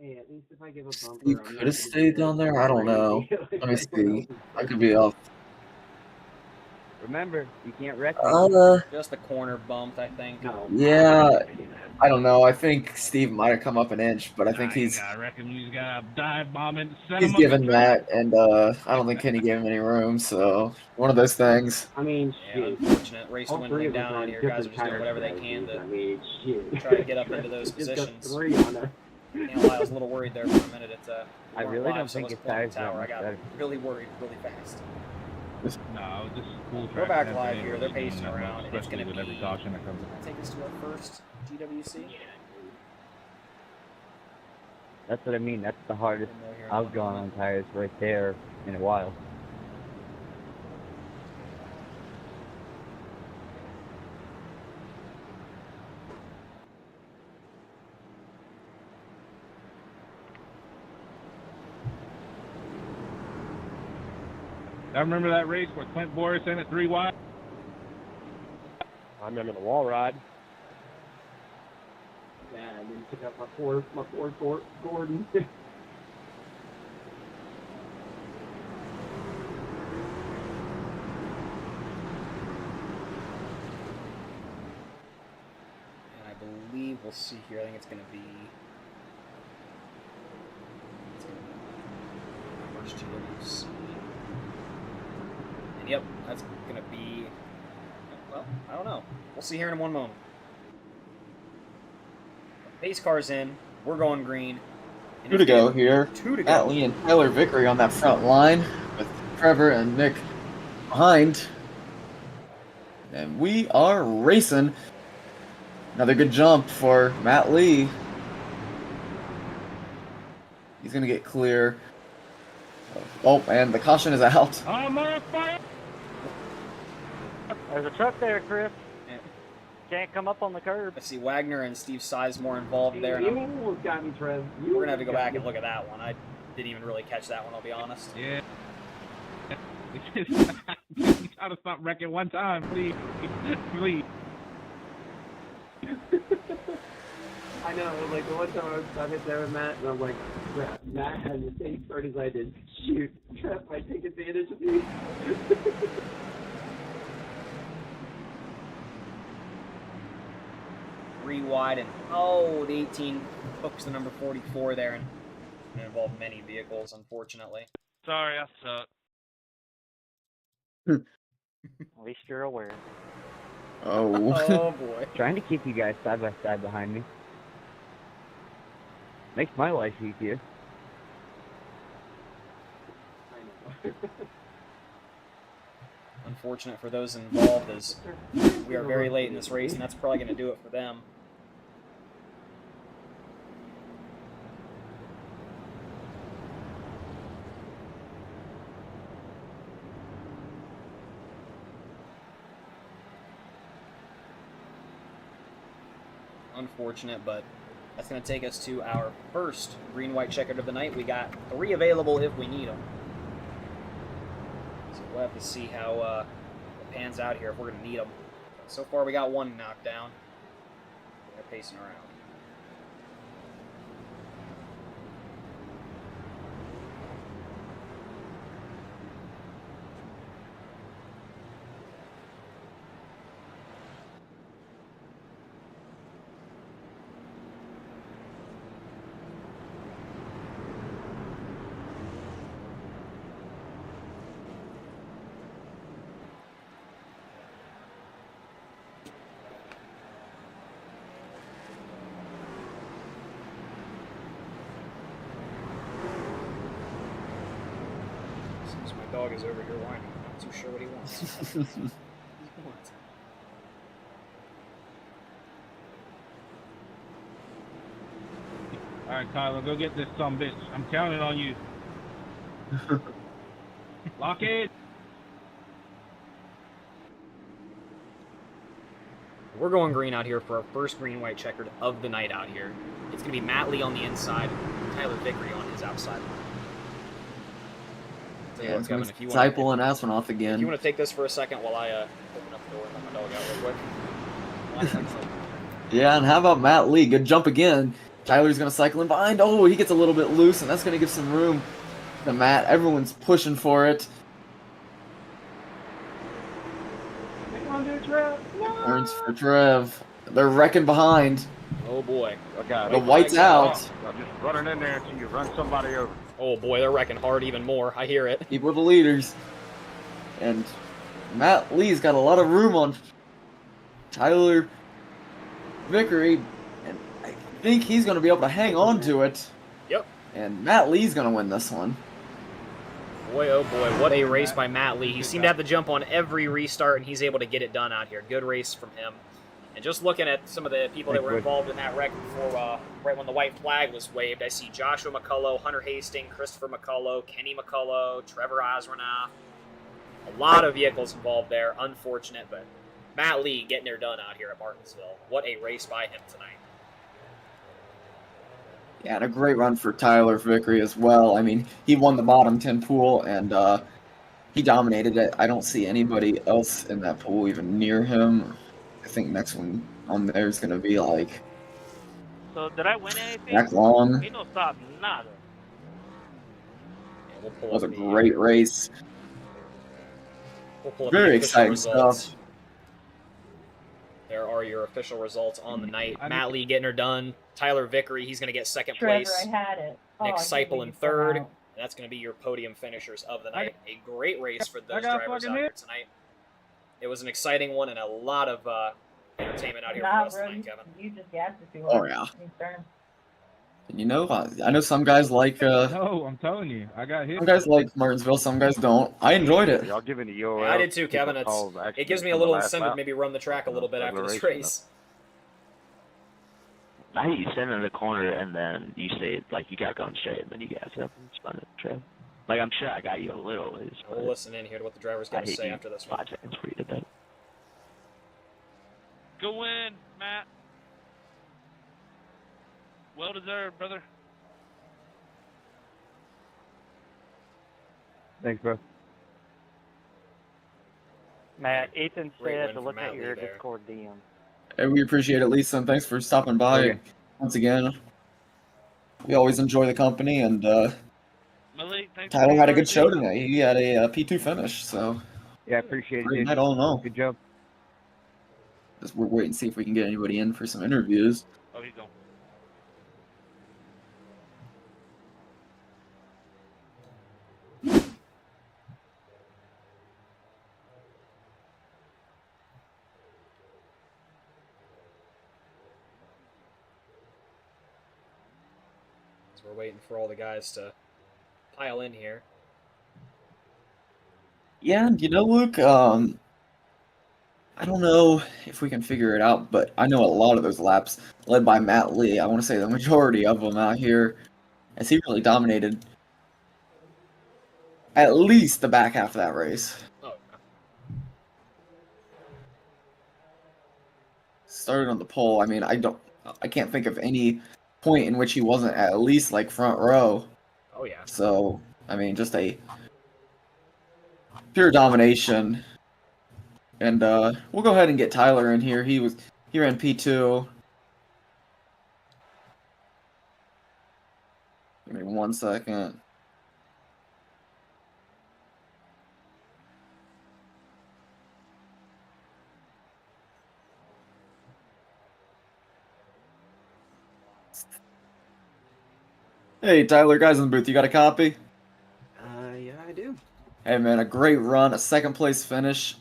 Hey, at least if I give a bumper,
Steve could have stayed down there. I don't know. Let me see. I could be off.
Remember, you can't wreck
Just the corner bumped, I think.
No.
Yeah, I don't know. I think Steve might have come up an inch, but I think
I reckon he's got a dive bomb in the
he's given that, and I don't think Kenny gave him any room. So one of those things.
I mean,
yeah, unfortunate race dwindling down on here. Guys are just doing whatever they can to try to get up into those positions. I was a little worried there for a minute.
I really don't think it's tires
tower. I got really worried really fast.
No, this is cool.
Go back live here. They're pacing around, and it's going to
with
be.
every caution that comes
Take us to our first GWC.
That's what I mean. That's the hardest I've gone on tires right there in a while.
I remember that race where Clint Boris in at 3 wide.
I remember the wall ride.
Yeah, and then took out my Ford Gordon.
And I believe we'll see here. I think it's going to be. First GWC. And yep, that's going to be. Well, I don't know. We'll see here in one moment. Pace car's in. We're going green. And
2 to go here.
2 to go.
Matt Lee and Tyler Vickery on that front line with Trevor and Nick behind. And we are racing. Another good jump for Matt Lee. He's going to get clear. Oh, and the caution is out.
There's a truck there, Chris. Can't come up on the curb.
I see Wagner and Steve Sizemore involved there. And
You almost got me, Trev.
we're going to have to go back and look at that one. I didn't even really catch that one, I'll be honest.
Yeah. Try to stop wrecking one time, please. Please.
I know, like the one time I was stuck there with Matt, and I'm like, crap, Matt had the same start as I did. Shoot, Trev might take advantage of me.
3 wide, and oh, the 18 hooks the number 44 there, and it involved many vehicles, unfortunately.
Sorry, I suck.
At least you're aware.
Oh.
Oh boy.
Trying to keep you guys side by side behind me. Makes my life easier.
I know.
Unfortunate for those involved, as we are very late in this race, and that's probably going to do it for them. Unfortunate, but that's going to take us to our first green-white checkered of the night. We got 3 available if we need them. So we'll have to see how it pans out here if we're going to need them. So far, we got 1 knocked down. They're pacing around. Since my dog is over here whining, I'm not too sure what he wants.
All right, Tyler, go get this bitch. I'm counting on you. Lock it.
We're going green out here for our first green-white checkered of the night out here. It's going to be Matt Lee on the inside, Tyler Vickery on his outside.
Yeah, it's going to be Disciple and Astronaut again.
If you want to take this for a second while I open up the door and let my dog out real quick.
Yeah, and how about Matt Lee? Good jump again. Tyler's going to cycle in behind. Oh, he gets a little bit loose, and that's going to give some room to Matt. Everyone's pushing for it. Turns for Trev. They're wrecking behind.
Oh boy.
The white's out.
I'm just running in there until you run somebody over.
Oh boy, they're wrecking hard even more. I hear it.
People are the leaders. And Matt Lee's got a lot of room on Tyler Vickery. And I think he's going to be able to hang on to it.
Yep.
And Matt Lee's going to win this one.
Boy, oh boy, what a race by Matt Lee. He seemed to have to jump on every restart, and he's able to get it done out here. Good race from him. And just looking at some of the people that were involved in that wreck before, right when the white flag was waved, I see Joshua McCullough, Hunter Hastings, Christopher McCullough, Kenny McCullough, Trevor Osranoff. A lot of vehicles involved there. Unfortunate, but Matt Lee getting her done out here at Martinsville. What a race by him tonight.
Yeah, and a great run for Tyler Vickery as well. I mean, he won the bottom 10 pool, and he dominated it. I don't see anybody else in that pool even near him. I think next one on there is going to be, like,
So did I win anything?
Jack Long.
He no stop nada.
Yeah, we'll pull
It was a
up the,
great race.
We'll pull up
Very
the official
exciting
results.
stuff.
There are your official results on the night. Matt Lee getting her done. Tyler Vickery, he's going to get second
Trevor,
place.
I had it. Oh,
Nick
I can't
Seipel in
believe you
third.
fell out.
And that's going to be your podium finishers of the night. A great race for those
got
drivers
fucking
out here
hit.
tonight. It was an exciting one and a lot of entertainment out here
Nah,
for us
bro,
tonight, Kevin.
you just gassed it too
Oh,
hard.
yeah.
You turn.
And you know, I know some guys like
No, I'm telling you, I got hit.
some guys like Martinsville, some guys don't. I enjoyed it.
Y'all giving the UOL.
Yeah, I did too, Kevin. It gives me a little incentive to maybe run the track a little bit after this race.
I hate you stand in the corner and then you say like you got going straight and then you gas up and spun it trail. Like I'm sure I got you a little ways.
We'll listen in here to what the driver's got to say after this one.
5 seconds for you to that.
Go win, Matt. Well deserved, brother.
Thanks, bro.
Matt, Ethan
Great
said
win
to
for
look
Matt
at your
Lee there.
Discord DM.
Hey, we appreciate it, Lisa, and thanks for stopping by
Okay.
once again. We always enjoy the company, and
Malik, thanks
Tyler
for
had a
being
good show
our team.
tonight. He had a P2 finish, so
Yeah, I appreciate it,
great
dude.
night all in all.
Good job.
Just we're waiting to see if we can get anybody in for some interviews.
Oh, he's gone.
as we're waiting for all the guys to pile in here.
Yeah, Luke, I don't know if we can figure it out, but I know a lot of those laps led by Matt Lee. I want to say the majority of them out here, as he really dominated at least the back half of that race.
Oh,
Started on the pole. I mean, I can't think of any point in which he wasn't at least like front row.
oh yeah.
So, I mean, just a pure domination. And we'll go ahead and get Tyler in here. He ran P2. Give me 1 second. Hey, Tyler, guys in the booth, you got a copy?
Yeah, I do.
Hey, man, a great run, a second place finish.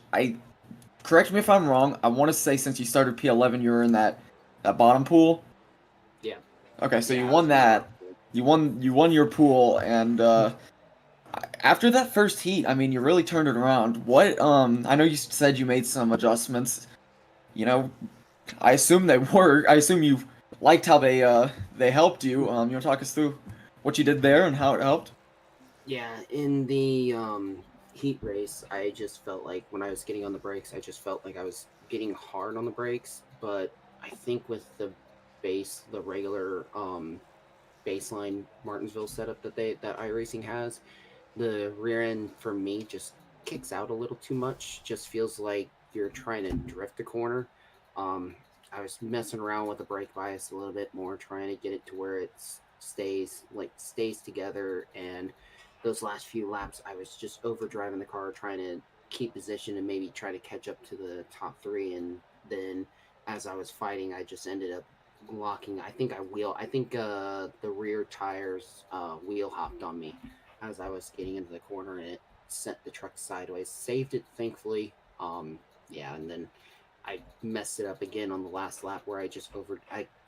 Correct me if I'm wrong. I want to say since you started P11, you were in that bottom pool.
Yeah.
Okay, so
Yeah,
you
I
won
was
that. You won your pool, and after that first heat, I mean, you really turned it around. What? I know you said you made some adjustments. You know, I assume they were. I assume you liked how they helped you. You want to talk us through what you did there and how it helped?
Yeah, in the heat race, I just felt like when I was getting on the brakes, I just felt like I was getting hard on the brakes. But I think with the regular baseline Martinsville setup that iRacing has, the rear end for me just kicks out a little too much. Just feels like you're trying to drift the corner. Um, I was messing around with the brake bias a little bit more, trying to get it to where it stays together. And those last few laps, I was just overdriving the car, trying to keep position and maybe try to catch up to the top three. And then as I was fighting, I just ended up locking. I think the rear tires wheel hopped on me as I was getting into the corner, and it sent the truck sideways. Saved it, thankfully. Yeah, and then I messed it up again on the last lap where I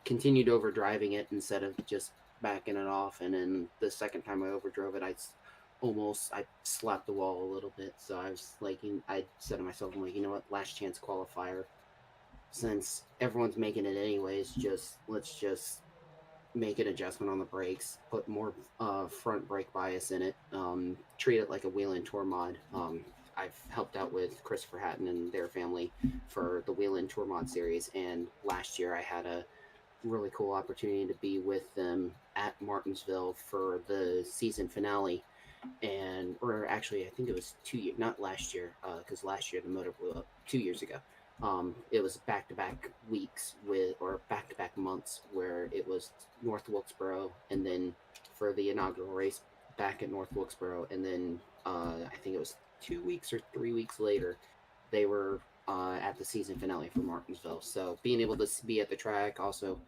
continued overdriving it instead of just backing it off. And then the second time I overdrove it, I slapped the wall a little bit. So I was like, I said to myself, I'm like, you know what, last chance qualifier. Since everyone's making it anyways, let's just make an adjustment on the brakes, put more front brake bias in it, treat it like a wheel-in tour mod. I've helped out with Christopher Hatton and their family for the wheel-in tour mod series, and last year I had a really cool opportunity to be with them at Martinsville for the season finale. Or actually, I think it was 2 years, not last year, because last year the motor blew up 2 years ago. It was back-to-back weeks or back-to-back months where it was North Wilkesboro, and then for the inaugural race back at North Wilkesboro, and then I think it was 2 weeks or 3 weeks later, they were at the season finale for Martinsville. So being able to be at the track, also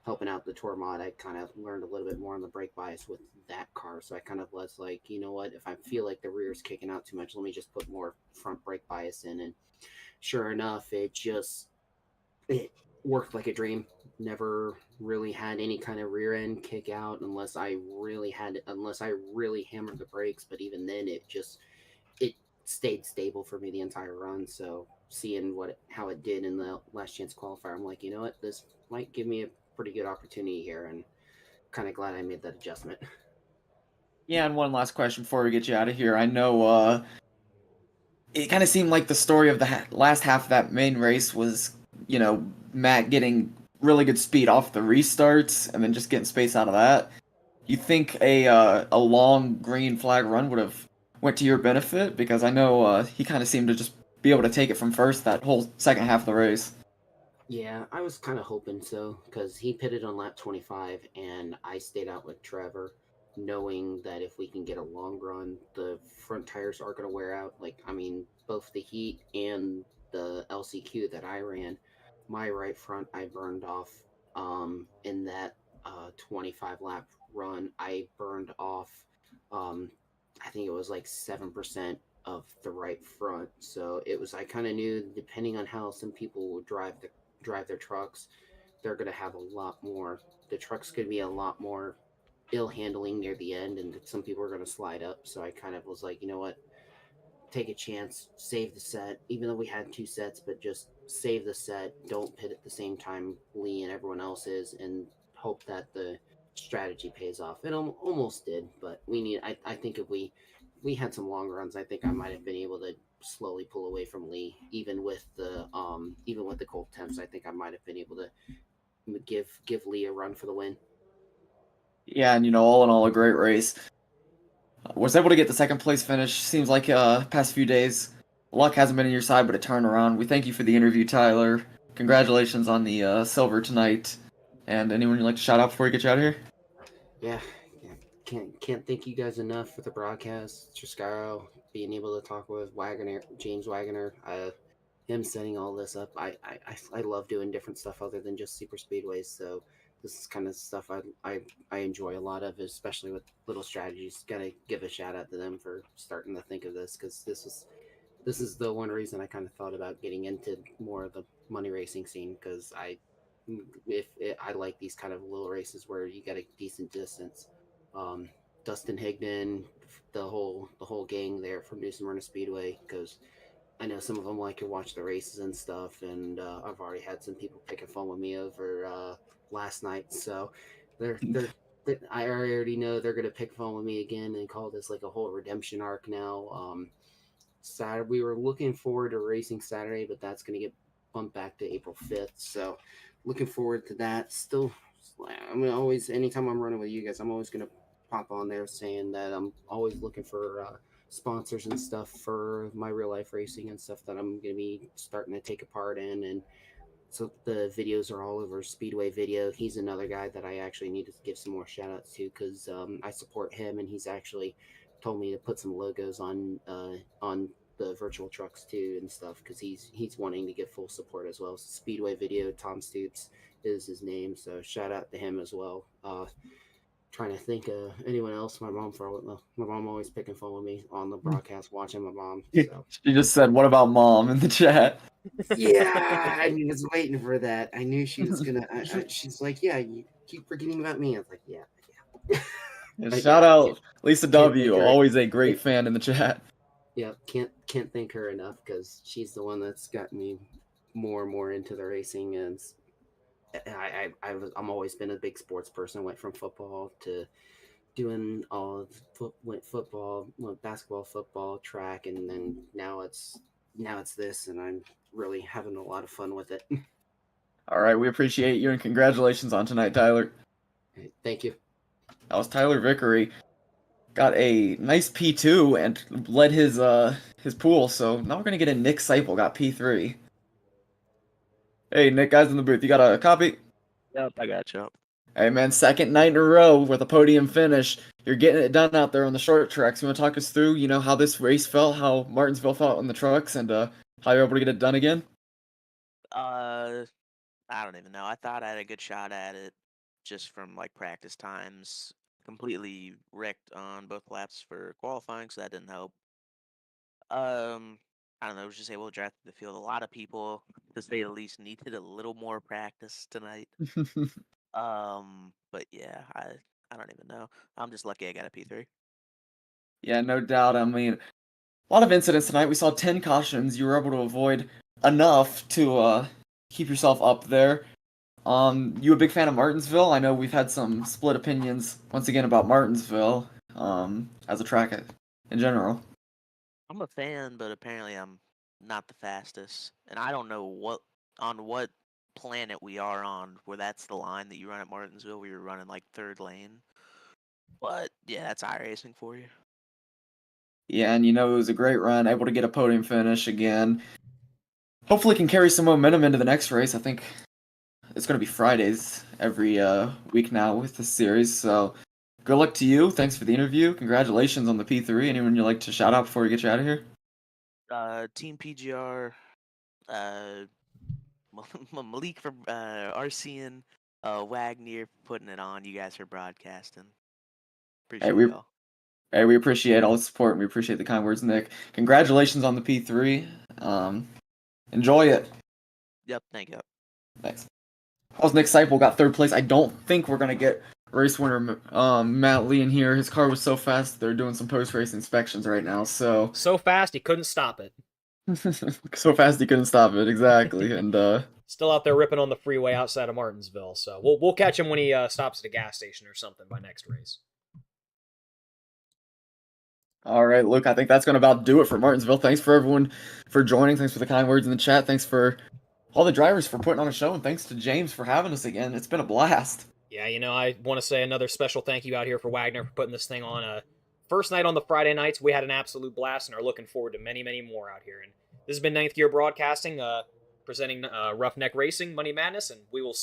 helping out the tour mod, I kind of learned a little bit more on the brake bias with that car. So I kind of was like, you know what, if I feel like the rear is kicking out too much, let me just put more front brake bias in. And sure enough, it worked like a dream. Never really had any kind of rear end kick out unless I really hammered the brakes. But even then, it stayed stable for me the entire run. So seeing how it did in the last chance qualifier, I'm like, you know what, this might give me a pretty good opportunity here, and kind of glad I made that adjustment.
Yeah, and one last question before we get you out of here. I know it kind of seemed like the story of the last half of that main race was, Matt getting really good speed off the restarts and then just getting space out of that. You think a long green flag run would have went to your benefit? Because I know he kind of seemed to just be able to take it from first that whole second half of the race.
Yeah, I was kind of hoping so, because he pitted on lap 25, and I stayed out with Trevor, knowing that if we can get a long run, the front tires are going to wear out. Like, I mean, both the heat and the LCQ that I ran, my right front I burned off in that 25 lap run. I burned off, um, I think it was like 7% of the right front. So I kind of knew, depending on how some people would drive their trucks, they're going to have a lot more. The truck's going to be a lot more ill handling near the end, and some people were going to slide up. So I kind of was like, you know what, take a chance, save the set, even though we had 2 sets, but just save the set. Don't pit at the same time Lee and everyone else is, and hope that the strategy pays off. It almost did, but we need. I think if we had some long runs, I think I might have been able to slowly pull away from Lee, even with the cold temps. I think I might have been able to give Lee a run for the win.
Yeah, and all in all, a great race. Was able to get the second place finish. Seems like past few days, luck hasn't been on your side, but a turnaround. We thank you for the interview, Tyler. Congratulations on the silver tonight. And anyone you'd like to shout out before we get you out of here?
Yeah, can't thank you guys enough for the broadcast. Triscaro being able to talk with James Wagoner, him setting all this up. I love doing different stuff other than just super speedways. So this is kind of stuff I enjoy a lot of, especially with little strategies. Gotta give a shout out to them for starting to think of this, because this is the one reason I kind of thought about getting into more of the money racing scene, because I like these kind of little races where you get a decent distance. Dustin Higdon, the whole gang there from New Smyrna Speedway, because I know some of them like to watch the races and stuff, and I've already had some people picking fun with me over last night, so I already know they're gonna pick fun with me again and call this like a whole redemption arc now. Saturday, we were looking forward to racing Saturday, but that's gonna get bumped back to April 5th. So looking forward to that. Still, I mean, always anytime I'm running with you guys, I'm always gonna pop on there saying that I'm always looking for sponsors and stuff for my real life racing and stuff that I'm gonna be starting to take a part in. And so the videos are all over Speedway Video. He's another guy that I actually need to give some more shout outs to, because I support him, and he's actually told me to put some logos on the virtual trucks too and stuff, because he's wanting to give full support as well. So Speedway Video, Tom Stoops is his name, so shout out to him as well. Trying to think of anyone else. My mom always picking fun with me on the broadcast, watching my mom. So.
She just said, "What about mom?" in the chat.
Yeah, I was waiting for that. I knew she was gonna. She's like, "Yeah, you keep forgetting about me." I was like, "Yeah."
And shout out Lisa W, always a great fan in the chat.
Yeah, can't thank her enough, because she's the one that's gotten me more and more into the racing, and I'm always been a big sports person. Went from football to doing all of football, basketball, football, track, and then now it's this, and I'm really having a lot of fun with it.
All right, we appreciate you, and congratulations on tonight, Tyler.
Thank you.
That was Tyler Vickery. Got a nice P2 and led his pool, so now we're gonna get in Nick Seipel, got P3. Hey, Nick, guys in the booth, you got a copy?
Yep, I got you.
Hey, man, second night in a row with a podium finish. You're getting it done out there on the short tracks. You want to talk us through, how this race felt, how Martinsville felt on the trucks, and how you're able to get it done again?
I don't even know. I thought I had a good shot at it just from like practice times. Completely wrecked on both laps for qualifying, so that didn't help. I don't know, was just able to drive through the field. A lot of people, to say the least, needed a little more practice tonight. But yeah, I don't even know. I'm just lucky I got a P3.
Yeah, no doubt. I mean, a lot of incidents tonight. We saw 10 cautions. You were able to avoid enough to keep yourself up there. You a big fan of Martinsville? I know we've had some split opinions once again about Martinsville as a track in general.
I'm a fan, but apparently I'm not the fastest, and I don't know what planet we are on where that's the line that you run at Martinsville. We were running like third lane, but yeah, that's iRacing for you.
Yeah, and it was a great run, able to get a podium finish again. Hopefully can carry some momentum into the next race. I think it's going to be Fridays every week now with this series, so good luck to you. Thanks for the interview. Congratulations on the P3. Anyone you'd like to shout out before we get you out of here?
Team PGR, Malik from Arcean, Wagner putting it on. You guys are broadcasting. Appreciate y'all.
Hey, we appreciate all the support, and we appreciate the kind words, Nick. Congratulations on the P3. Enjoy it.
Yep, thank you.
Thanks. That was Nick Seipel, got third place. I don't think we're going to get race winner, Matt Lee in here. His car was so fast they're doing some post-race inspections right now. So
fast he couldn't stop it.
so fast he couldn't stop it. Exactly, and
Still out there ripping on the freeway outside of Martinsville. So we'll catch him when he stops at a gas station or something by next race.
All right, Luke, I think that's going to about do it for Martinsville. Thanks for everyone for joining. Thanks for the kind words in the chat. Thanks for all the drivers for putting on a show. And thanks to James for having us again. It's been a blast.
Yeah, I want to say another special thank you out here for Wagner for putting this thing on. First night on the Friday nights, we had an absolute blast and are looking forward to many, many more out here. And this has been Ninth Gear Broadcasting, presenting Roughneck Racing, Money Madness, and we will